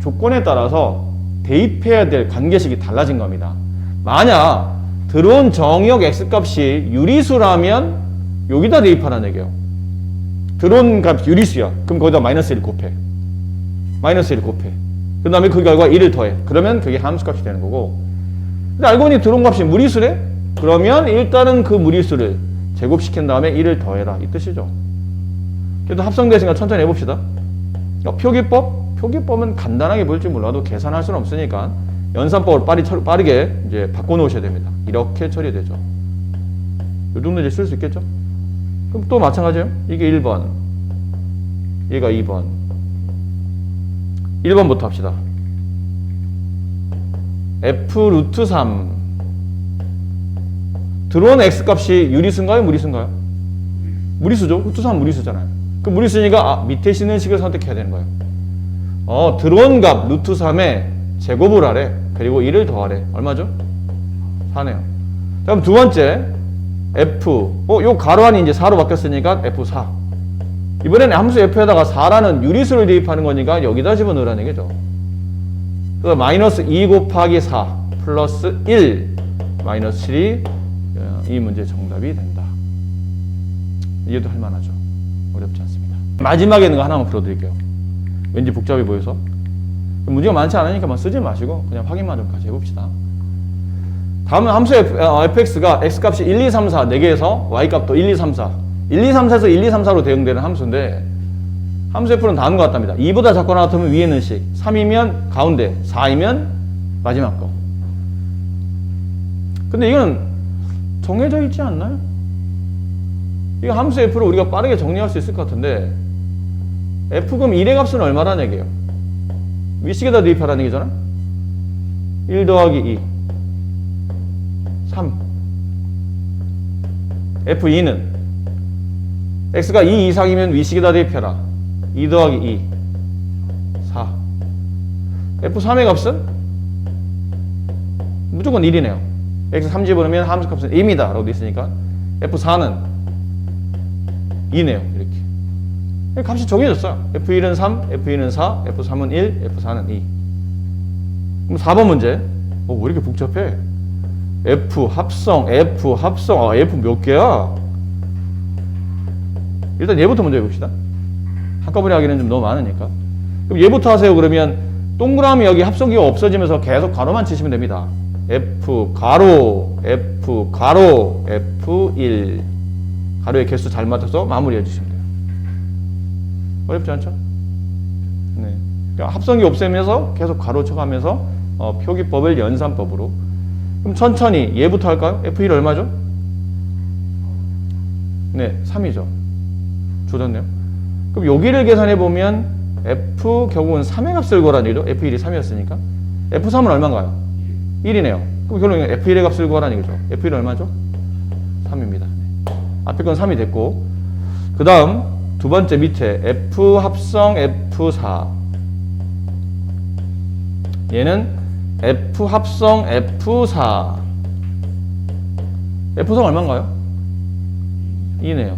조건에 따라서 대입해야 될 관계식이 달라진 겁니다. 만약 들어온 정역 x값이 유리수라면 여기다 대입하라는 얘기예요. 들어온 값 유리수야. 그럼 거기다 마이너스 1 곱해. 마이너스 1 곱해. 그 다음에 그 결과 1을 더해. 그러면 그게 함수값이 되는 거고. 근데 알고 보니 들어온 값이 무리수래? 그러면 일단은 그 무리수를 제곱시킨 다음에 1을 더해라. 이 뜻이죠. 그래도 합성되었으니까 천천히 해봅시다. 표기법은 간단하게 보일지 몰라도 계산할 수는 없으니까 연산법을 빠르게 이제 바꿔놓으셔야 됩니다. 이렇게 처리되죠. 이 정도 이제 쓸 수 있겠죠? 그럼 또 마찬가지예요. 이게 1번, 얘가 2번. 1번부터 합시다. F 루트 3. 들어온 x값이 유리수인가요? 무리수인가요? 무리수죠. 루트 3 무리수잖아요. 그 무리수니까 밑에 있는 식을 선택해야 되는 거예요. 들어온 값 루트 3에 제곱을 하래. 그리고 1을 더하래. 얼마죠? 4네요. 다음 두 번째 F. 요 가로 안이 이제 4로 바뀌었으니까 F4. 이번에는 함수 F에다가 4라는 유리수를 대입하는 거니까 여기다 집어넣으라는 얘기죠. 그래서 마이너스 2 곱하기 4 플러스 1 마이너스 7이 이 문제의 정답이 된다. 이해도 할 만하죠. 어렵지 않습니다. 마지막에 있는 거 하나만 풀어드릴게요. 왠지 복잡해 보여서. 문제가 많지 않으니까 뭐 쓰지 마시고 그냥 확인만 좀 같이 해봅시다. 다음은 함수 fx가 x값이 1, 2, 3, 4 4개에서 y값도 1, 2, 3, 4 1, 2, 3, 4에서 1, 2, 3, 4로 대응되는 함수인데 함수 f는 다음과 같답니다. 2보다 작거나 같으면 위에 있는 식, 3이면 가운데, 4이면 마지막 거. 근데 이건 정해져 있지 않나요? 이거 함수 f를 우리가 빠르게 정리할 수 있을 것 같은데 f금 1의 값은 얼마라는 얘기예요? 위식에다 대입하라는 얘기잖아? 1 더하기 2 3 f2는 x가 2 이상이면 위식에다 대입해라. 2 더하기 2 4 f3의 값은 무조건 1이네요. x 3 집어넣으면 함수값은 2입니다 라고 돼 있으니까 f4는 2네요. 이렇게 값이 정해졌어요. f1은 3, f2는 4, f3은 1, f4는 2. 그럼 4번 문제. 왜 이렇게 복잡해? f 합성, f 몇 개야? 일단 얘부터 먼저 해봅시다. 한꺼번에 하기는 좀 너무 많으니까. 그럼 얘부터 하세요. 그러면 동그라미 여기 합성기가 없어지면서 계속 가로만 치시면 됩니다. f 가로, f 가로, f1 가로의 개수 잘 맞춰서 마무리해 주시면 돼요. 어렵지 않죠? 네. 그러니까 합성기 없애면서 계속 가로 쳐가면서 표기법을 연산법으로. 그럼 천천히 얘부터 할까요? f1 얼마죠? 네, 3이죠. 조졌네요. 그럼 여기를 계산해 보면 f 결국은 3의 값을 구하라는 얘기죠. f1이 3이었으니까. f3은 얼마인가요? 1이네요. 그럼 결국은 f1의 값을 구하라는 얘기죠. f1 얼마죠? 3입니다. 앞에 건 3이 됐고, 그 다음 두 번째 밑에 f 합성 f4 얘는 f 합성 f4 f4 얼마인가요? 2네요.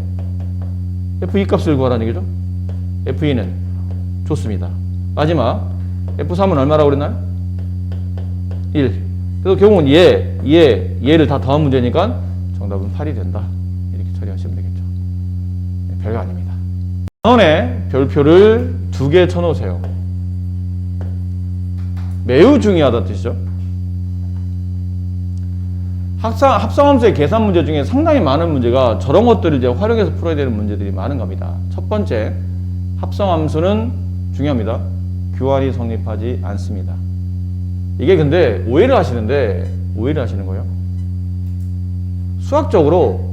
f2 값을 구하라는 얘기죠. f2는 좋습니다. 마지막 f3은 얼마라고 그랬나요? 1. 그래서 결국은 얘를 다 더한 문제니까 정답은 8이 된다. 이렇게 처리하시면 되겠죠. 네, 별거 아닙니다. 다음에 별표를 2개 쳐놓으세요. 매우 중요하다는 뜻이죠. 합성함수의 계산 문제 중에 상당히 많은 문제가 저런 것들을 이제 활용해서 풀어야 되는 문제들이 많은 겁니다. 첫 번째, 합성함수는 중요합니다. 교환이 성립하지 않습니다. 이게 근데 오해를 하시는 거예요. 수학적으로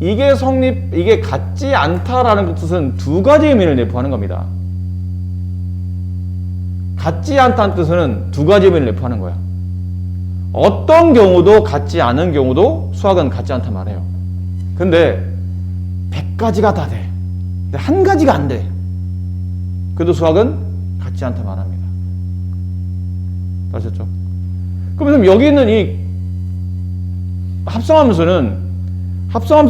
이게 같지 않다라는 뜻은 두 가지 의미를 내포하는 겁니다. 같지 않다는 뜻은 두 가지 의미를 내포하는 거야. 어떤 경우도 같지 않은 경우도 수학은 같지 않다 말해요. 근데 100가지가 다 돼. 근데 한 가지가 안 돼. 그래도 수학은 같지 않다 말합니다. 아셨죠? 그럼 여기 있는 이 합성함수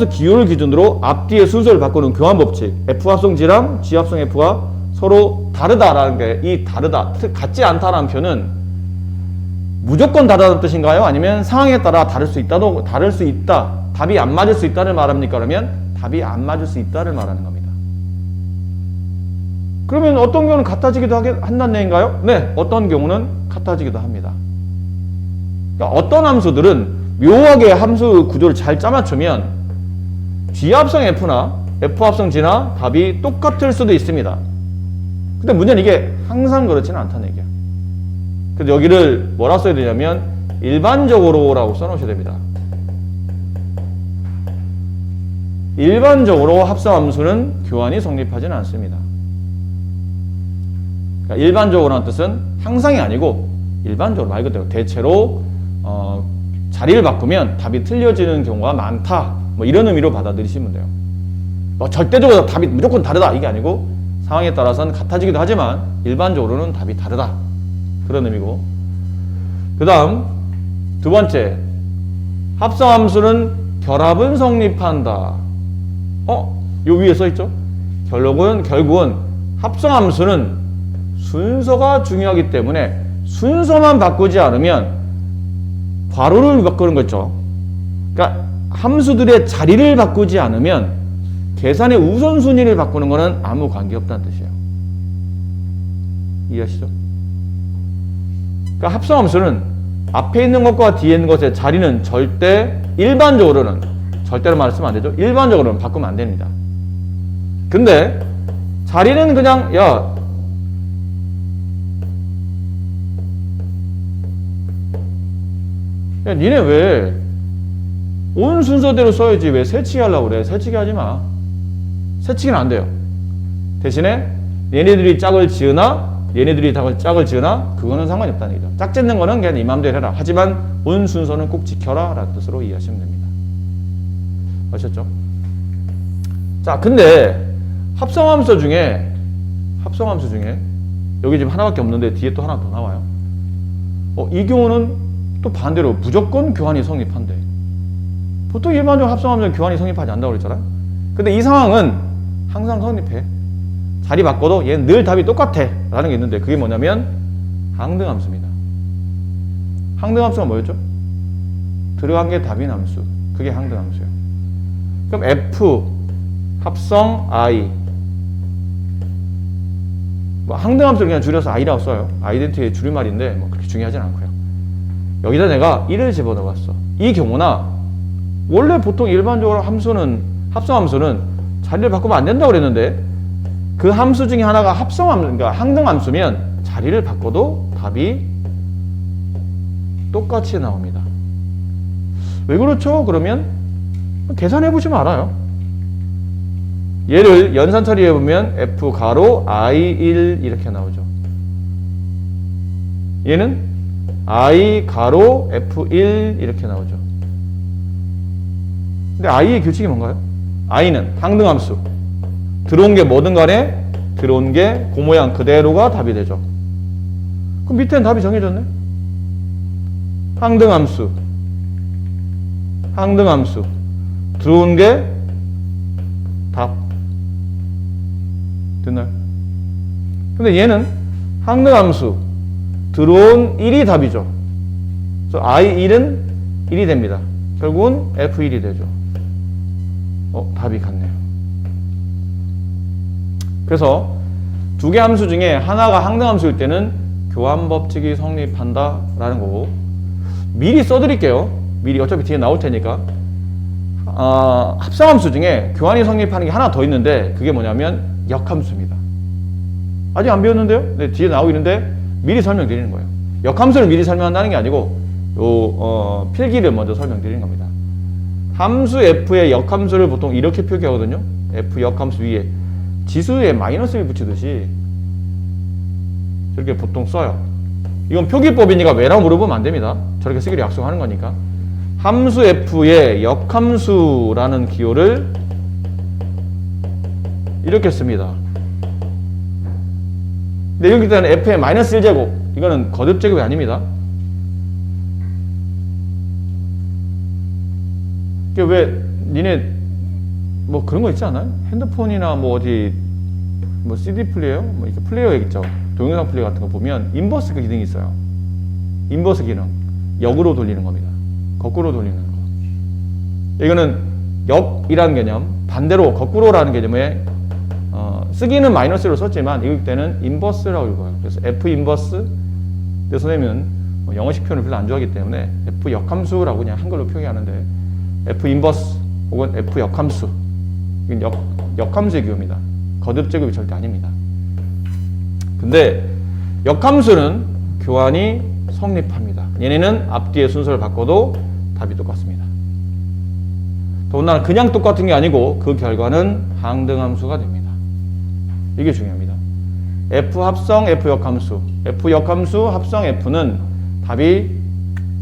기호를 기준으로 앞뒤의 순서를 바꾸는 교환법칙 F 합성 G랑 G 합성 F가 서로 다르다라는 게 이 다르다, 같지 않다라는 표는 무조건 다르다는 뜻인가요? 아니면 상황에 따라 다를 수 있다, 답이 안 맞을 수 있다를 말합니까? 그러면 답이 안 맞을 수 있다를 말하는 겁니다. 그러면 어떤 경우는 같아지기도 한다는 얘기인가요? 네, 어떤 경우는 같아지기도 합니다. 그러니까 어떤 함수들은 묘하게 함수 구조를 잘 짜맞추면 G 합성 F나 F 합성 G나 답이 똑같을 수도 있습니다. 근데 문제는 이게 항상 그렇지는 않다는 얘기야. 그래서 여기를 뭐라 써야 되냐면 일반적으로 라고 써놓으셔야 됩니다. 일반적으로 합성함수는 교환이 성립하지는 않습니다. 그러니까 일반적으로라는 뜻은 항상이 아니고 일반적으로 말 그대로 대체로 자리를 바꾸면 답이 틀려지는 경우가 많다. 뭐 이런 의미로 받아들이시면 돼요. 뭐 절대적으로 답이 무조건 다르다 이게 아니고 상황에 따라서는 같아지기도 하지만 일반적으로는 답이 다르다. 그런 의미고. 그 다음 두 번째, 합성함수는 결합은 성립한다. 요 위에 써있죠? 결국은 합성함수는 순서가 중요하기 때문에 순서만 바꾸지 않으면 괄호를 바꾸는 거죠. 그러니까 함수들의 자리를 바꾸지 않으면 계산의 우선순위를 바꾸는 거는 아무 관계없다는 뜻이에요. 이해하시죠? 그러니까 합성함수는 앞에 있는 것과 뒤에 있는 것의 자리는 일반적으로는 절대로 말을 쓰면 안 되죠. 일반적으로는 바꾸면 안 됩니다. 근데 자리는 그냥 야 니네 왜 온 순서대로 써야지 왜 새치기 하려고 그래. 새치기 하지 마. 새치기는 안 돼요. 대신에 얘네들이 짝을 지으나 얘네들이 짝을 지으나 그거는 상관이 없다는 얘기죠. 짝 짓는 거는 그냥 네 맘대로 해라. 하지만 온 순서는 꼭 지켜라 라는 뜻으로 이해하시면 됩니다. 아셨죠? 자, 근데 합성함수 중에 여기 지금 하나밖에 없는데 뒤에 또 하나 더 나와요. 이 경우는 또 반대로 무조건 교환이 성립한대. 보통 일반적으로 합성함수는 교환이 성립하지 않는다고 그랬잖아요. 근데 이 상황은 항상 성립해. 자리 바꿔도 얘는 늘 답이 똑같아 라는 게 있는데 그게 뭐냐면 항등함수입니다. 항등함수가 뭐였죠? 들어간 게 답인 함수. 그게 항등함수예요. 그럼 F 합성 I 항등함수를 그냥 줄여서 I라고 써요. 아이덴티티의 줄임말인데 뭐 그렇게 중요하진 않고요. 여기다 내가 1을 집어넣었어. 이 경우나 원래 보통 일반적으로 합성함수는 자리를 바꾸면 안 된다고 그랬는데 그 함수 중에 하나가 그러니까 항등함수면 자리를 바꿔도 답이 똑같이 나옵니다. 왜 그렇죠? 그러면 계산해 보시면 알아요. 얘를 연산 처리해 보면 F 가로 I1 이렇게 나오죠. 얘는 I 가로 F1 이렇게 나오죠. 근데 I의 규칙이 뭔가요? I는 항등함수. 들어온 게 뭐든 간에 들어온 게 그 모양 그대로가 답이 되죠. 그럼 밑에는 답이 정해졌네? 항등함수. 들어온 게 답. 됐나요? 근데 얘는 항등함수. 들어온 1이 답이죠. 그래서 I1은 1이 됩니다. 결국은 F1이 되죠. 답이 같네요. 그래서 두 개 함수 중에 하나가 항등함수일 때는 교환법칙이 성립한다 라는 거고 미리 써드릴게요. 미리 어차피 뒤에 나올 테니까 합성함수 중에 교환이 성립하는 게 하나 더 있는데 그게 뭐냐면 역함수입니다. 아직 안 배웠는데요? 네, 뒤에 나오고 있는데 미리 설명드리는 거예요. 역함수를 미리 설명한다는 게 아니고 필기를 먼저 설명드리는 겁니다. 함수 F의 역함수를 보통 이렇게 표기하거든요. F 역함수 위에 지수에 마이너스를 붙이듯이 저렇게 보통 써요. 이건 표기법이니까 왜라고 물어보면 안 됩니다. 저렇게 쓰기로 약속하는 거니까. 함수 F의 역함수라는 기호를 이렇게 씁니다. 근데 여기 일단 F의 마이너스 1제곱 이거는 거듭제곱이 아닙니다. 왜 니네 뭐 그런 거 있지 않아요? 핸드폰이나 뭐 어디 뭐 CD 플레이어 뭐 이렇게 플레이어 있죠. 동영상 플레이어 같은 거 보면 인버스 그 기능이 있어요. 인버스 기능 역으로 돌리는 겁니다. 거꾸로 돌리는 거. 이거는 역이라는 개념 반대로 거꾸로라는 개념에 쓰기는 마이너스로 썼지만 읽을 때는 인버스라고 읽어요. 그래서 F 인버스. 근데 선생님은 뭐 영어식 표현을 별로 안 좋아하기 때문에 F 역함수라고 그냥 한글로 표기하는데 F 인버스 혹은 F 역함수. 이건 역함수의 기호입니다. 거듭제곱이 절대 아닙니다. 근데 역함수는 교환이 성립합니다. 얘네는 앞뒤의 순서를 바꿔도 답이 똑같습니다. 더군다나 그냥 똑같은 게 아니고 그 결과는 항등함수가 됩니다. 이게 중요합니다. F 합성 F 역함수. F 역함수 합성 F는 답이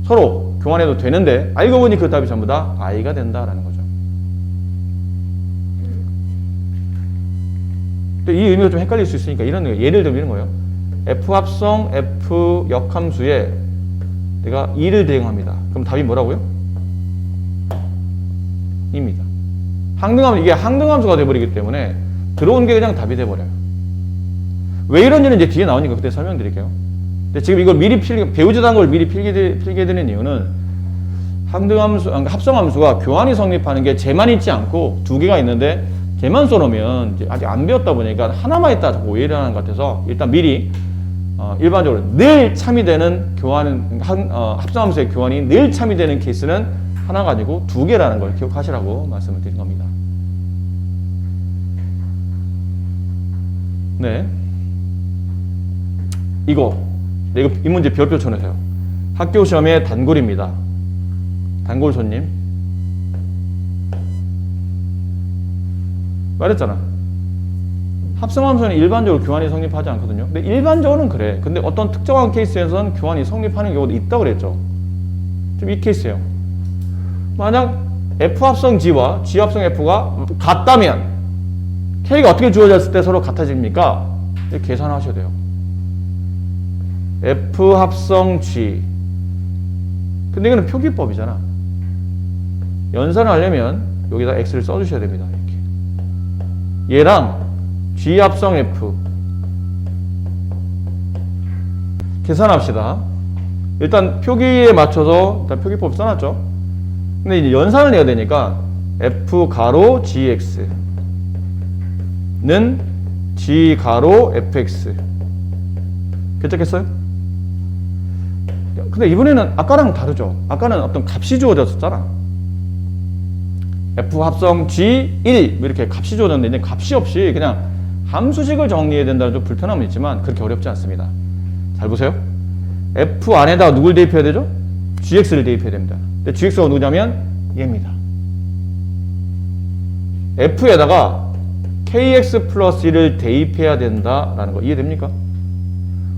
서로 교환해도 되는데 알고 보니 그 답이 전부 다 I가 된다라는 거죠. 근데 이 의미가 좀 헷갈릴 수 있으니까 이런 예를 들면 이런 거예요. F 합성 F 역함수에 내가 2를 대응합니다. 그럼 답이 뭐라고요? 2입니다. 이게 항등함수가 돼버리기 때문에 들어온 게 그냥 답이 돼버려요. 왜 이런지는 이제 뒤에 나오니까 그때 설명드릴게요. 근데 지금 이걸 미리 배우지도 않은 걸 미리 필기해드리는 이유는 상등함수, 합성함수가 교환이 성립하는 게 쟤만 있지 않고 두 개가 있는데 쟤만 써놓으면 이제 아직 안 배웠다 보니까 하나만 있다 자꾸 오해를 하는 것 같아서 일단 미리 일반적으로 늘 참이되는 교환은 합성함수의 교환이 늘 참이되는 케이스는 하나가 아니고 두 개라는 걸 기억하시라고 말씀을 드린 겁니다. 네, 이 문제 별표 쳐내세요. 학교 시험의 단골입니다. 단골 손님. 말했잖아. 합성함수는 일반적으로 교환이 성립하지 않거든요. 근데 일반적으로는 그래. 근데 어떤 특정한 케이스에서는 교환이 성립하는 경우도 있다고 그랬죠. 지금 이 케이스예요. 만약 F 합성 G와 G 합성 F가 같다면 K가 어떻게 주어졌을 때 서로 같아집니까? 이렇게 계산하셔야 돼요. F 합성 G. 근데 이거는 표기법이잖아. 연산을 하려면 여기다 X를 써주셔야 됩니다. 이렇게. 얘랑 G 합성 F. 계산합시다. 일단 표기에 맞춰서 일단 표기법 써놨죠. 근데 이제 연산을 해야 되니까 F 가로 GX는 G 가로 FX. 괜찮겠어요? 근데 이번에는 아까랑 다르죠. 아까는 어떤 값이 주어졌었잖아. F 합성 G1 이렇게 값이 주어졌는데 이제 값이 없이 그냥 함수식을 정리해야 된다는 좀 불편함은 있지만 그렇게 어렵지 않습니다. 잘 보세요. F 안에다가 누굴 대입해야 되죠? GX를 대입해야 됩니다. 근데 GX가 누구냐면 얘입니다. F에다가 KX 플러스 1을 대입해야 된다라는 거 이해됩니까?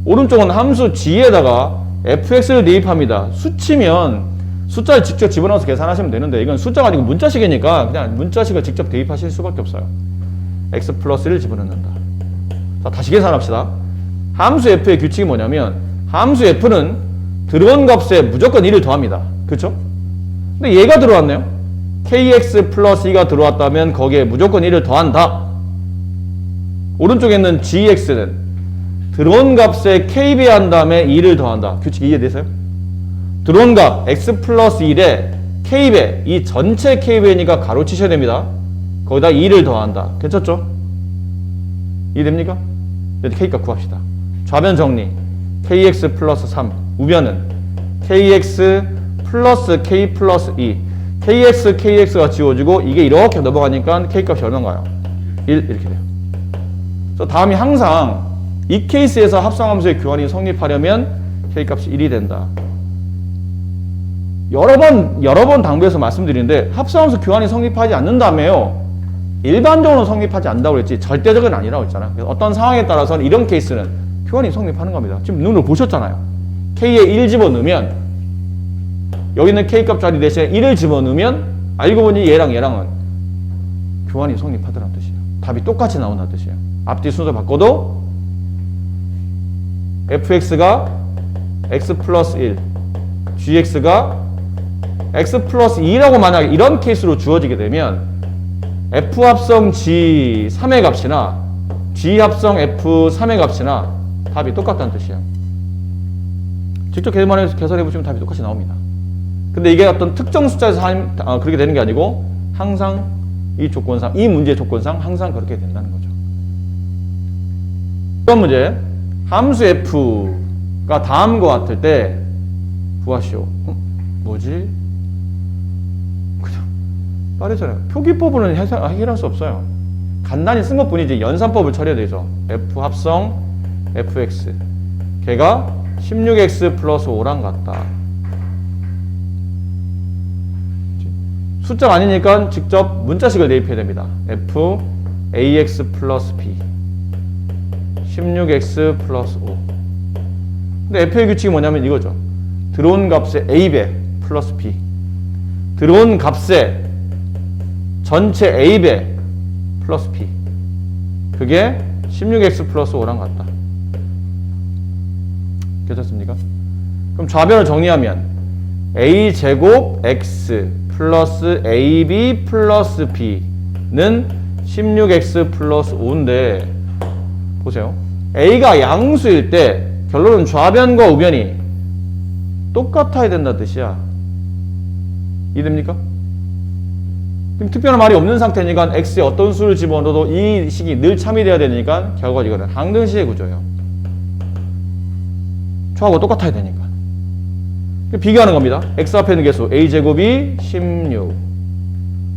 오른쪽은 함수 G에다가 fx를 대입합니다. 수치면 숫자를 직접 집어넣어서 계산하시면 되는데 이건 숫자가 아니고 문자식이니까 그냥 문자식을 직접 대입하실 수밖에 없어요. x 플러스 1을 집어넣는다. 자, 다시 계산합시다. 함수 f의 규칙이 뭐냐면 함수 f는 들어온 값에 무조건 1을 더합니다. 그렇죠? 근데 얘가 들어왔네요. kx 플러스 2가 들어왔다면 거기에 무조건 1을 더한다. 오른쪽에 있는 gx는 들어온 값에 k배한 다음에 2를 더한다. 규칙 이해되세요? 들어온 값 x 플러스 1에 k배, 이 전체 k배니까 가로 치셔야 됩니다. 거기다 2를 더한다. 괜찮죠? 이해됩니까? 이제 k값 구합시다. 좌변 정리. kx 플러스 3. 우변은 kx 플러스 k 플러스 2. kx가 지워지고 이게 이렇게 넘어가니까 k값이 얼마인가요? 1 이렇게 돼요. 그래서 다음이 항상 이 케이스에서 합성함수의 교환이 성립하려면 k값이 1이 된다. 여러 번 당부해서 말씀드리는데 합성함수 교환이 성립하지 않는다며요. 일반적으로 성립하지 않는다고 그랬지 절대적은 아니라고 했잖아. 그래서 어떤 상황에 따라서는 이런 케이스는 교환이 성립하는 겁니다. 지금 눈으로 보셨잖아요. k에 1 집어넣으면 여기 있는 k값 자리 대신에 1을 집어넣으면 알고 보니 얘랑은 교환이 성립하더라는 뜻이에요. 답이 똑같이 나온다는 뜻이에요. 앞뒤 순서 바꿔도 fx가 x 플러스 1, gx가 x 플러스 2라고 만약에 이런 케이스로 주어지게 되면 f 합성 g 3의 값이나 g 합성 f 3의 값이나 답이 똑같다는 뜻이에요. 직접 계산해 보시면 답이 똑같이 나옵니다. 근데 이게 어떤 특정 숫자에서 그렇게 되는 게 아니고 항상 이 조건상, 이 문제의 조건상 항상 그렇게 된다는 거죠. 이번 문제 함수 f가 다음과 같을 때 구하시오. 뭐지? 그냥 말했잖아요. 표기법으로는 해결할 수 없어요. 간단히 쓴 것뿐이지 연산법을 처리해야 되죠. f 합성 fx 걔가 16x 플러스 5랑 같다. 숫자가 아니니까 직접 문자식을 대입해야 됩니다. f ax 플러스 b 16x 플러스 5. 근데 f의 규칙이 뭐냐면 이거죠. 들어온 값에 a배 플러스 b. 들어온 값에 전체 a배 플러스 b. 그게 16x 플러스 5랑 같다. 괜찮습니까? 그럼 좌변을 정리하면 a제곱 x 플러스 ab 플러스 b는 16x 플러스 5인데 보세요. a가 양수일 때 결론은 좌변과 우변이 똑같아야 된다는 뜻이야. 이해됩니까? 지금 특별한 말이 없는 상태니까 x에 어떤 수를 집어넣어도 이 식이 늘 참이돼야 되니까 결과가 이거는 항등식의 구조예요. 저하고 똑같아야 되니까. 비교하는 겁니다. x 앞에 있는 개수 a제곱이 16.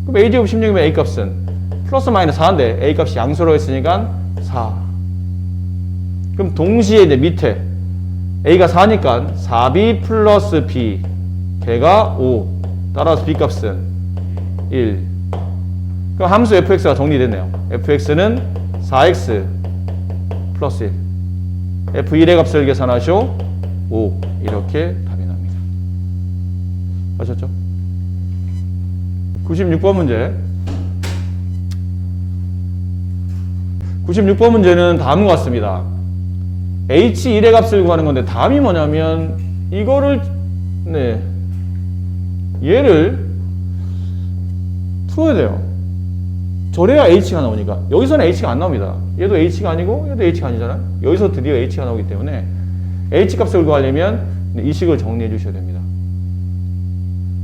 그럼 a제곱 16이면 a값은 플러스 마이너스 4인데 a값이 양수로 했으니까 4. 그럼 동시에 이제 밑에 a가 4니까 4b 플러스 b 걔가 5. 따라서 b값은 1. 그럼 함수 fx가 정리됐네요. fx는 4x 플러스 1. f1의 값을 계산하시오. 5. 이렇게 답이 납니다. 아셨죠? 96번 문제. 96번 문제는 다음과 같습니다. h1의 값을 구하는 건데 답이 뭐냐면 이거를 얘를 풀어야 돼요. 저래야 h가 나오니까. 여기서는 h가 안 나옵니다. 얘도 h가 아니고 얘도 h가 아니잖아요. 여기서 드디어 h가 나오기 때문에 h 값을 구하려면 이 식을 정리해 주셔야 됩니다.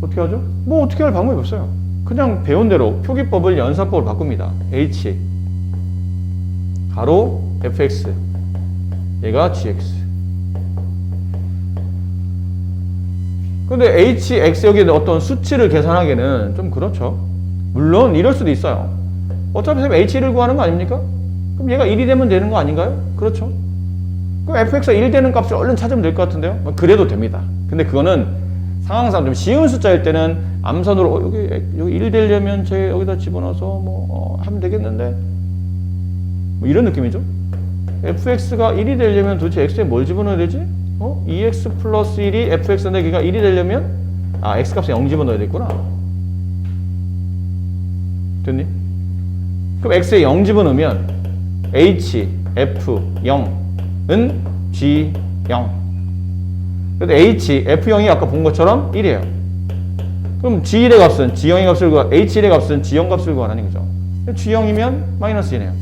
어떻게 하죠? 뭐 어떻게 할 방법이 없어요. 그냥 배운 대로 표기법을 연산법으로 바꿉니다. h 가로 fx 얘가 gx. 근데 hx 여기에 어떤 수치를 계산하기에는 좀 그렇죠. 물론 이럴 수도 있어요. 어차피 h를 구하는 거 아닙니까? 그럼 얘가 1이 되면 되는 거 아닌가요? 그렇죠. 그럼 fx가 1 되는 값을 얼른 찾으면 될 것 같은데요? 그래도 됩니다. 근데 그거는 상황상 좀 쉬운 숫자일 때는 암산으로 여기 1 되려면 제 여기다 집어넣어서 하면 되겠는데 뭐 이런 느낌이죠. fx가 1이 되려면 도대체 x에 뭘 집어넣어야 되지? 2x 플러스 1이 fx인데 걔가 1이 되려면 x값에 0 집어넣어야 되겠구나. 됐니? 그럼 x에 0 집어넣으면 h, f, 0은 g, 0. 근데 h, f0이 아까 본 것처럼 1이에요. 그럼 g1의 값은 g0의 값을 구하, h1의 값은 g0 값을 구하라는 거죠. g0이면 마이너스 2네요.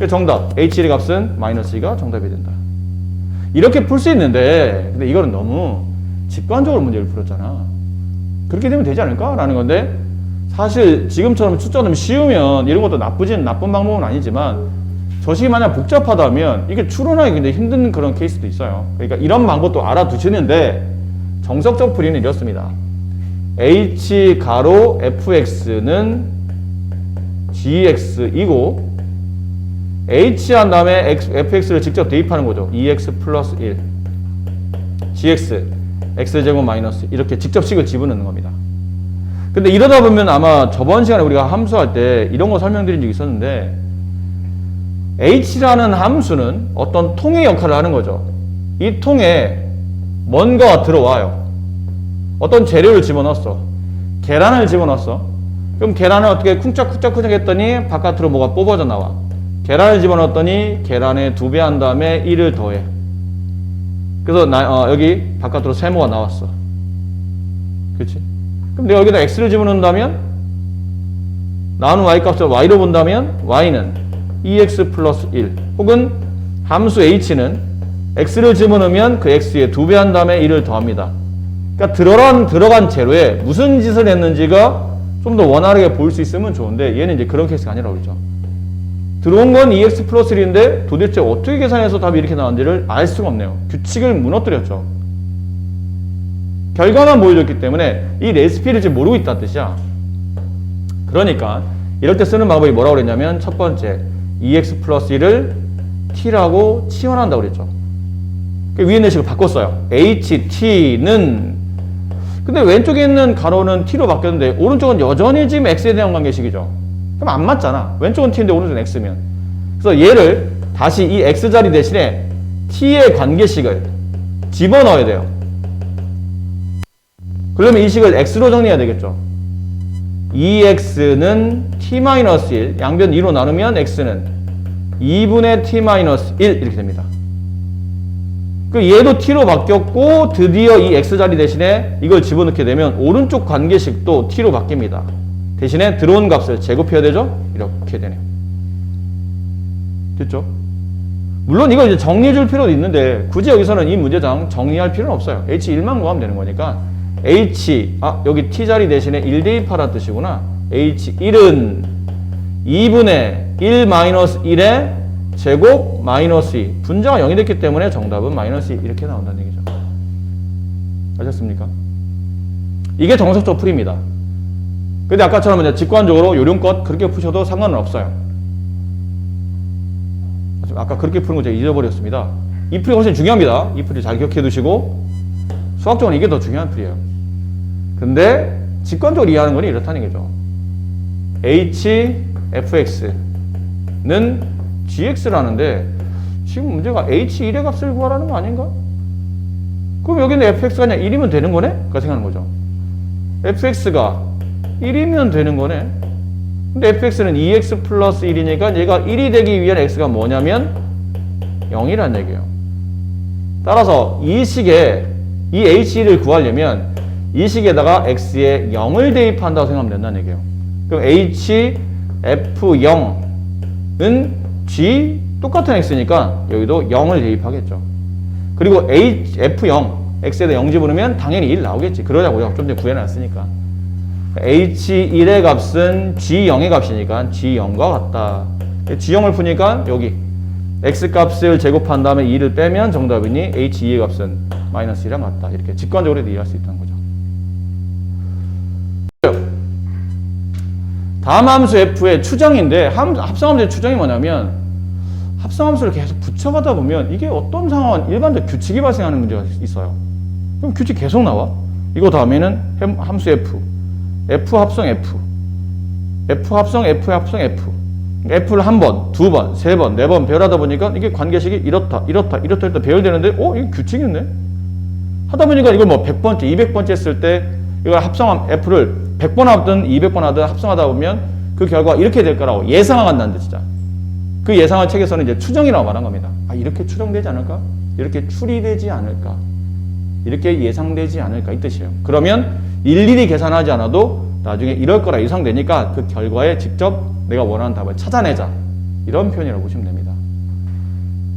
정답, h1의 값은 마이너스 2가 정답이 된다. 이렇게 풀 수 있는데, 근데 이거는 너무 직관적으로 문제를 풀었잖아. 그렇게 되면 되지 않을까라는 건데, 사실 지금처럼 숫자는 쉬우면 이런 것도 나쁜 방법은 아니지만 저 식이 만약 복잡하다면 이게 추론하기 굉장히 힘든 그런 케이스도 있어요. 그러니까 이런 방법도 알아두시는데 정석적 풀이는 이렇습니다. h 가로 fx는 gx이고 h 한 다음에 fx를 직접 대입하는 거죠. 2x 플러스 1 gx x제곱 마이너스 이렇게 직접 식을 집어넣는 겁니다. 근데 이러다 보면 아마 저번 시간에 우리가 함수할 때 이런 거 설명드린 적이 있었는데 h라는 함수는 어떤 통의 역할을 하는 거죠. 이 통에 뭔가가 들어와요. 어떤 재료를 집어넣었어. 계란을 집어넣었어. 그럼 계란을 어떻게 쿵짝쿵짝 했더니 바깥으로 뭐가 뽑아져 나와. 계란을 집어넣었더니 계란에 2배 한 다음에 1을 더해. 그래서 여기 바깥으로 세모가 나왔어. 그렇지? 그럼 내가 여기다 x를 집어넣는다면 나오는 y 값을 y로 본다면 y는 2x 플러스 1 혹은 함수 h는 x를 집어넣으면 그 x에 2배 한 다음에 1을 더합니다. 그러니까 들어간 재료에 무슨 짓을 했는지가 좀 더 원활하게 보일 수 있으면 좋은데 얘는 이제 그런 케이스가 아니라고 그러죠. 들어온 건 2x 플러스 1인데 도대체 어떻게 계산해서 답이 이렇게 나왔는지를 알 수가 없네요. 규칙을 무너뜨렸죠. 결과만 보여줬기 때문에 이 레시피를 지금 모르고 있다는 뜻이야. 그러니까 이럴 때 쓰는 방법이 뭐라고 그랬냐면 첫 번째 2x 플러스 1을 t라고 치환한다고 그랬죠. 위에 있는 식을 바꿨어요. ht는 근데 왼쪽에 있는 가로는 t로 바뀌었는데 오른쪽은 여전히 지금 x에 대한 관계식이죠. 그럼 안 맞잖아. 왼쪽은 t인데 오른쪽은 x면. 그래서 얘를 다시 이 x자리 대신에 t의 관계식을 집어넣어야 돼요. 그러면 이 식을 x로 정리해야 되겠죠. 2x는 t-1 양변 2로 나누면 x는 2분의 t-1 이렇게 됩니다. 그 얘도 t로 바뀌었고 드디어 이 x자리 대신에 이걸 집어넣게 되면 오른쪽 관계식도 t로 바뀝니다. 대신에 들어온 값을 제곱해야 되죠? 이렇게 되네요. 됐죠? 물론 이걸 이제 정리해 줄 필요도 있는데 굳이 여기서는 이 문제장 정리할 필요는 없어요. h1만 구하면 되는 거니까 여기 t자리 대신에 1 대입하라는 뜻이구나. h1은 2분의 1-1의 제곱 마이너스 2. 분자가 0이 됐기 때문에 정답은 마이너스 2 이렇게 나온다는 얘기죠. 아셨습니까? 이게 정석적 풀이입니다. 근데 아까처럼 이제 직관적으로 요령껏 그렇게 푸셔도 상관은 없어요. 아까 그렇게 푸는 거 제가 잊어버렸습니다. 이 풀이 훨씬 중요합니다. 이 풀이 잘 기억해 두시고 수학적으로 이게 더 중요한 풀이에요. 근데 직관적으로 이해하는 건 이렇다는 거죠. hfx는 gx라는데 지금 문제가 h1의 값을 구하라는 거 아닌가? 그럼 여기는 fx가 그냥 1이면 되는 거네? 그렇게 생각하는 거죠. fx가 1이면 되는 거네. 근데 fx는 2x 플러스 1이니까 얘가 1이 되기 위한 x가 뭐냐면 0이란 얘기예요. 따라서 이 식에 이 h1을 구하려면 이 식에다가 x에 0을 대입한다고 생각하면 된다는 얘기예요. 그럼 hf0은 g 똑같은 x니까 여기도 0을 대입하겠죠. 그리고 f0 x에다 0 집어넣으면 당연히 1 나오겠지. 그러자고요. 좀 전에 구해놨으니까. h1의 값은 g0의 값이니까 g0과 같다. g0을 푸니까 여기 x 값을 제곱한 다음에 2를 빼면 정답이니 h2의 값은 마이너스 2랑 같다. 이렇게 직관적으로 이해할 수 있다는 거죠. 다음 함수 f의 추정인데 합성함수의 추정이 뭐냐면 합성함수를 계속 붙여가다 보면 이게 어떤 상황은 일반적 규칙이 발생하는 문제가 있어요. 그럼 규칙 계속 나와. 이거 다음에는 함수 f 합성 f 합성 f 합성 f f를 한 번, 두 번, 세 번, 네 번 배열하다 보니까 이게 관계식이 이렇다 배열되는데 이게 규칙이네? 하다 보니까 이걸 뭐 100번째, 200번째 했을 때 이걸 합성한 f를 100번 하든 200번 하든 합성하다 보면 그 결과가 이렇게 될 거라고 예상한다는 뜻이죠. 그 예상한 책에서는 이제 추정이라고 말한 겁니다. 이렇게 추정되지 않을까? 이렇게 추리되지 않을까? 이렇게 예상되지 않을까? 이 뜻이에요. 그러면 일일이 계산하지 않아도 나중에 이럴 거라 예상되니까 그 결과에 직접 내가 원하는 답을 찾아내자. 이런 표현이라고 보시면 됩니다.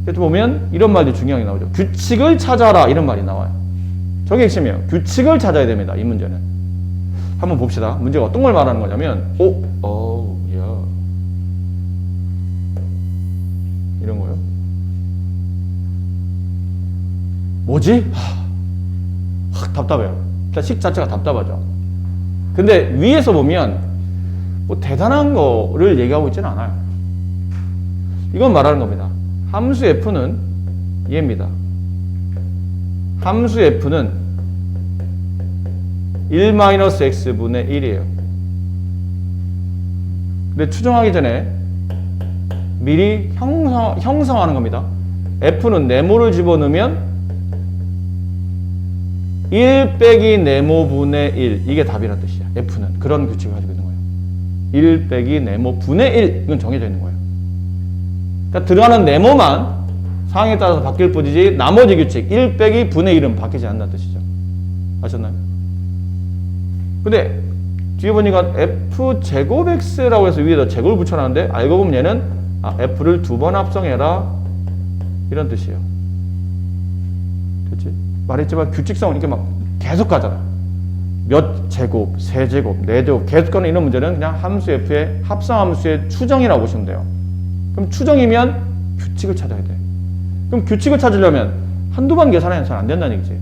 그래서 보면 이런 말도 중요한 게 나오죠. 규칙을 찾아라. 이런 말이 나와요. 저게 핵심이에요. 규칙을 찾아야 됩니다. 이 문제는. 한번 봅시다. 문제가 어떤 걸 말하는 거냐면 이런 거요. 뭐지? 답답해요. 식 자체가 답답하죠. 근데 위에서 보면 뭐 대단한 거를 얘기하고 있지는 않아요. 이건 말하는 겁니다. 함수 f는 얘입니다. 함수 f는 1-x분의 1이에요. 근데 추정하기 전에 미리 형성하는 겁니다. f는 네모를 집어넣으면 1 빼기 네모분의 1 이게 답이란 뜻이야. f는 그런 규칙을 가지고 있는 거예요. 1 빼기 네모분의 1 이건 정해져 있는 거예요. 그러니까 들어가는 네모만 상황에 따라서 바뀔 뿐이지 나머지 규칙 1 빼기 분의 1은 바뀌지 않는다는 뜻이죠. 아셨나요? 근데 뒤에 보니까 f제곱 x라고 해서 위에다 제곱을 붙여놨는데 알고 보면 얘는 f를 2번 합성해라 이런 뜻이에요. 그렇지? 말했지만 규칙성은 이렇게 막 계속 가잖아. 몇 제곱, 세 제곱, 네 제곱 계속 가는 이런 문제는 그냥 함수 f의 합성함수의 추정이라고 보시면 돼요. 그럼 추정이면 규칙을 찾아야 돼. 그럼 규칙을 찾으려면 한두 번 계산해서 잘 안 된다는 얘기지.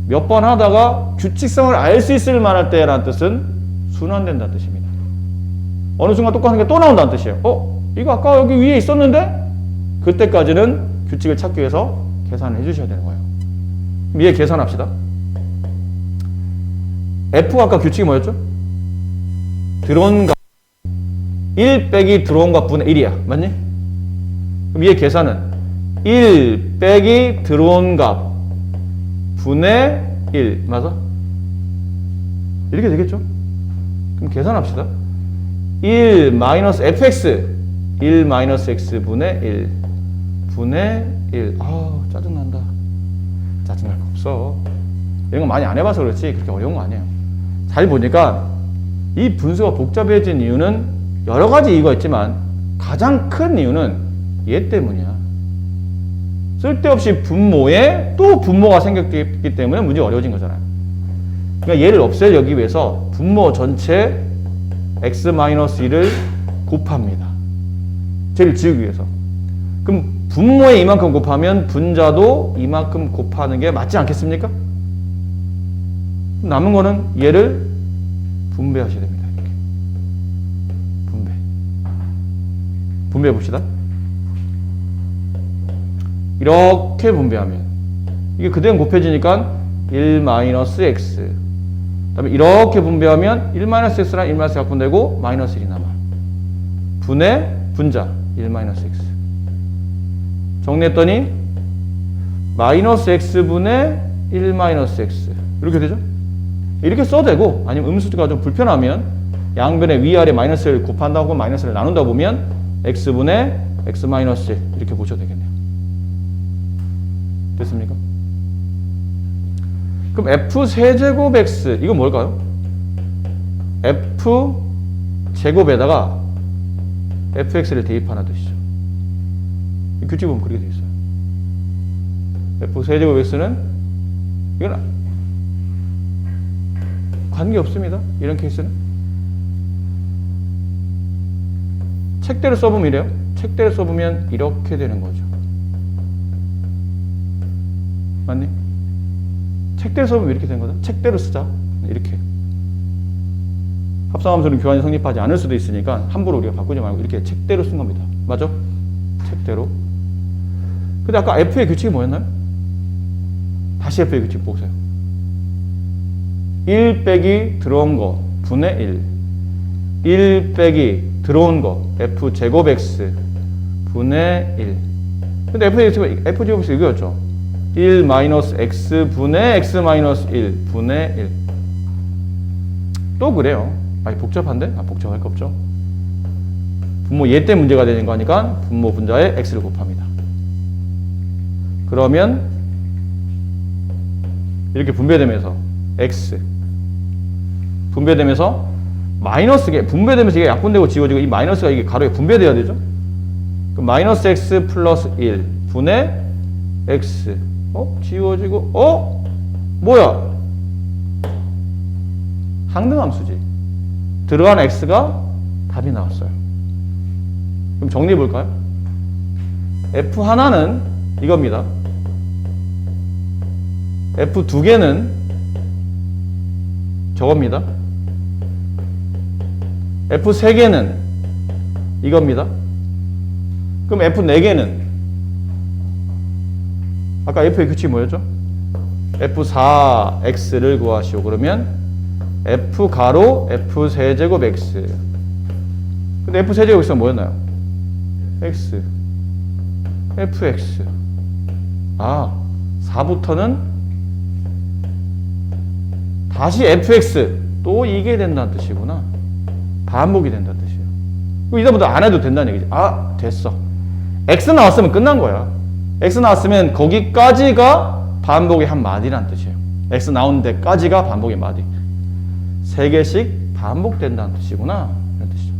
몇 번 하다가 규칙성을 알 수 있을 만할 때라는 뜻은 순환된다는 뜻입니다. 어느 순간 똑같은 게 또 나온다는 뜻이에요. 이거 아까 여기 위에 있었는데? 그때까지는 규칙을 찾기 위해서 계산을 해주셔야 되는 거예요. 그럼 얘 계산합시다. F가 아까 규칙이 뭐였죠? 들어온 값 1 빼기 들어온 값 분의 1이야. 맞니? 그럼 얘 계산은 1 빼기 들어온 값 분의 1 맞아? 이렇게 되겠죠? 그럼 계산합시다. 1 마이너스 fx 1 마이너스 x 분의 1 분의 1 짜증난다. 짜증날 거 없어. 이런 거 많이 안 해봐서 그렇지 그렇게 어려운 거 아니에요. 잘 보니까 이 분수가 복잡해진 이유는 여러 가지 이유가 있지만 가장 큰 이유는 얘 때문이야. 쓸데없이 분모에 또 분모가 생겼기 때문에 문제가 어려워진 거잖아요. 그러니까 얘를 없애려기 위해서 분모 전체 x-1을 곱합니다. 쟤를 지우기 위해서. 그럼 분모에 이만큼 곱하면 분자도 이만큼 곱하는 게 맞지 않겠습니까? 남은 거는 얘를 분배하셔야 됩니다. 이렇게. 분배해 봅시다. 이렇게 분배하면 이게 그대로 곱해지니까 1-x. 그 다음에 이렇게 분배하면 1-x랑 1-x 약분되고 마이너스 1이 남아. 분자 1-x. 정리했더니 마이너스 x분의 1-x 이렇게 되죠? 이렇게 써도 되고, 아니면 음수가 좀 불편하면 양변의 위아래 마이너스를 곱한다고 마이너스를 나눈다 보면 x분의 x-1 이렇게 보셔도 되겠네요. 됐습니까? 그럼 f 세제곱 x 이건 뭘까요? f 제곱에다가 fx를 대입하는 뜻이죠. 규칙 보면 그렇게 되어 있어요. f 세제곱 x는 이건 관계 없습니다. 이런 케이스는 책대로 써보면 이래요. 책대로 써보면 이렇게 되는 거죠. 맞니? 책대로 써보면 이렇게 된 거죠. 책대로 쓰자. 이렇게. 합성함수는 교환이 성립하지 않을 수도 있으니까 함부로 우리가 바꾸지 말고 이렇게 책대로 쓴 겁니다. 맞죠? 책대로. 근데 아까 F의 규칙이 뭐였나요? 다시 F의 규칙 보세요. 1 빼기 들어온 거 분의 1. 1 빼기 들어온 거 F 제곱 X 분의 1. 근데 F 제곱 X 이거였죠. 1 마이너스 X 분의 X 마이너스 1 분의 1. 또 그래요. 많이 복잡한데? 복잡할 거 없죠. 분모 얘 때 문제가 되는 거니까 분모 분자에 X를 곱합니다. 그러면 이렇게 분배되면서 X 분배되면서 마이너스게 분배되면서 이게 약분되고 지워지고 이 마이너스가 이게 가로에 분배돼야 되죠. 그럼 마이너스 X 플러스 1 분의 X 지워지고 뭐야? 항등함수지. 들어간 X가 답이 나왔어요. 그럼 정리해 볼까요? F 하나는 이겁니다. F 두 개는 저겁니다. F 세 개는 이겁니다. 그럼 F 네 개는 아까 F의 규칙이 뭐였죠? F4X를 구하시오. 그러면 F 가로 F 세제곱 X. 근데 F 세제곱 X가 뭐였나요? X. FX. 4부터는 다시 FX. 또 이게 된다는 뜻이구나. 반복이 된다는 뜻이에요. 이다부터 안 해도 된다는 얘기지. 됐어. X 나왔으면 끝난 거야. X 나왔으면 거기까지가 반복의 한 마디란 뜻이에요. X 나온 데까지가 반복의 마디. 3개씩 반복된다는 뜻이구나. 이런 뜻이죠.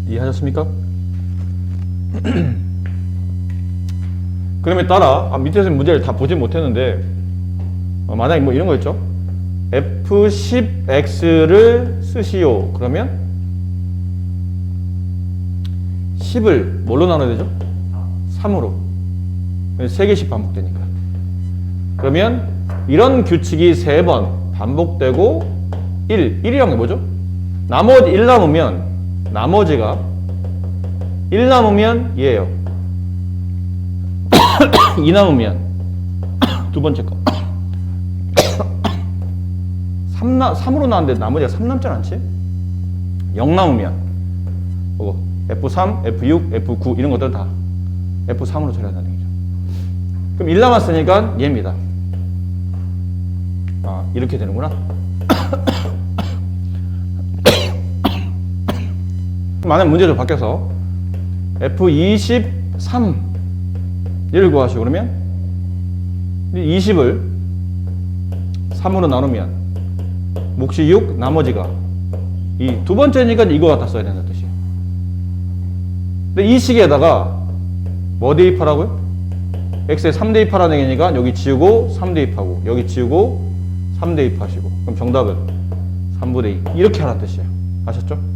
이해하셨습니까? 그럼에 따라 밑에서 문제를 다 보지 못했는데 만약에 뭐 이런 거 있죠? F10X를 쓰시오. 그러면 10을 뭘로 나눠야 되죠? 3으로. 3개씩 반복되니까. 그러면 이런 규칙이 3번 반복되고 1이란 게 뭐죠? 나머지 1 남으면 나머지가 1 남으면 얘예요. 2 남으면 두 번째 거 3으로 나왔는데 나머지가 3 남지 않지? 0 남으면 F3, F6, F9 이런 것들 다 F3으로 처리한다는 얘기죠. 그럼 1 남았으니까 얘입니다. 이렇게 되는구나. 만약 문제를 바뀌어서 F23 얘를 구하시고 그러면 20을 3으로 나누면 몫이 6, 나머지가 이 두 번째니까 이거 갖다 써야 된다는 뜻이에요. 근데 이 식에다가 뭐 대입하라고요? x에 3 대입하라는 얘기니까 여기 지우고 3 대입하고 여기 지우고 3 대입하시고 그럼 정답은 3분의 2 이렇게 하라는 뜻이에요. 아셨죠?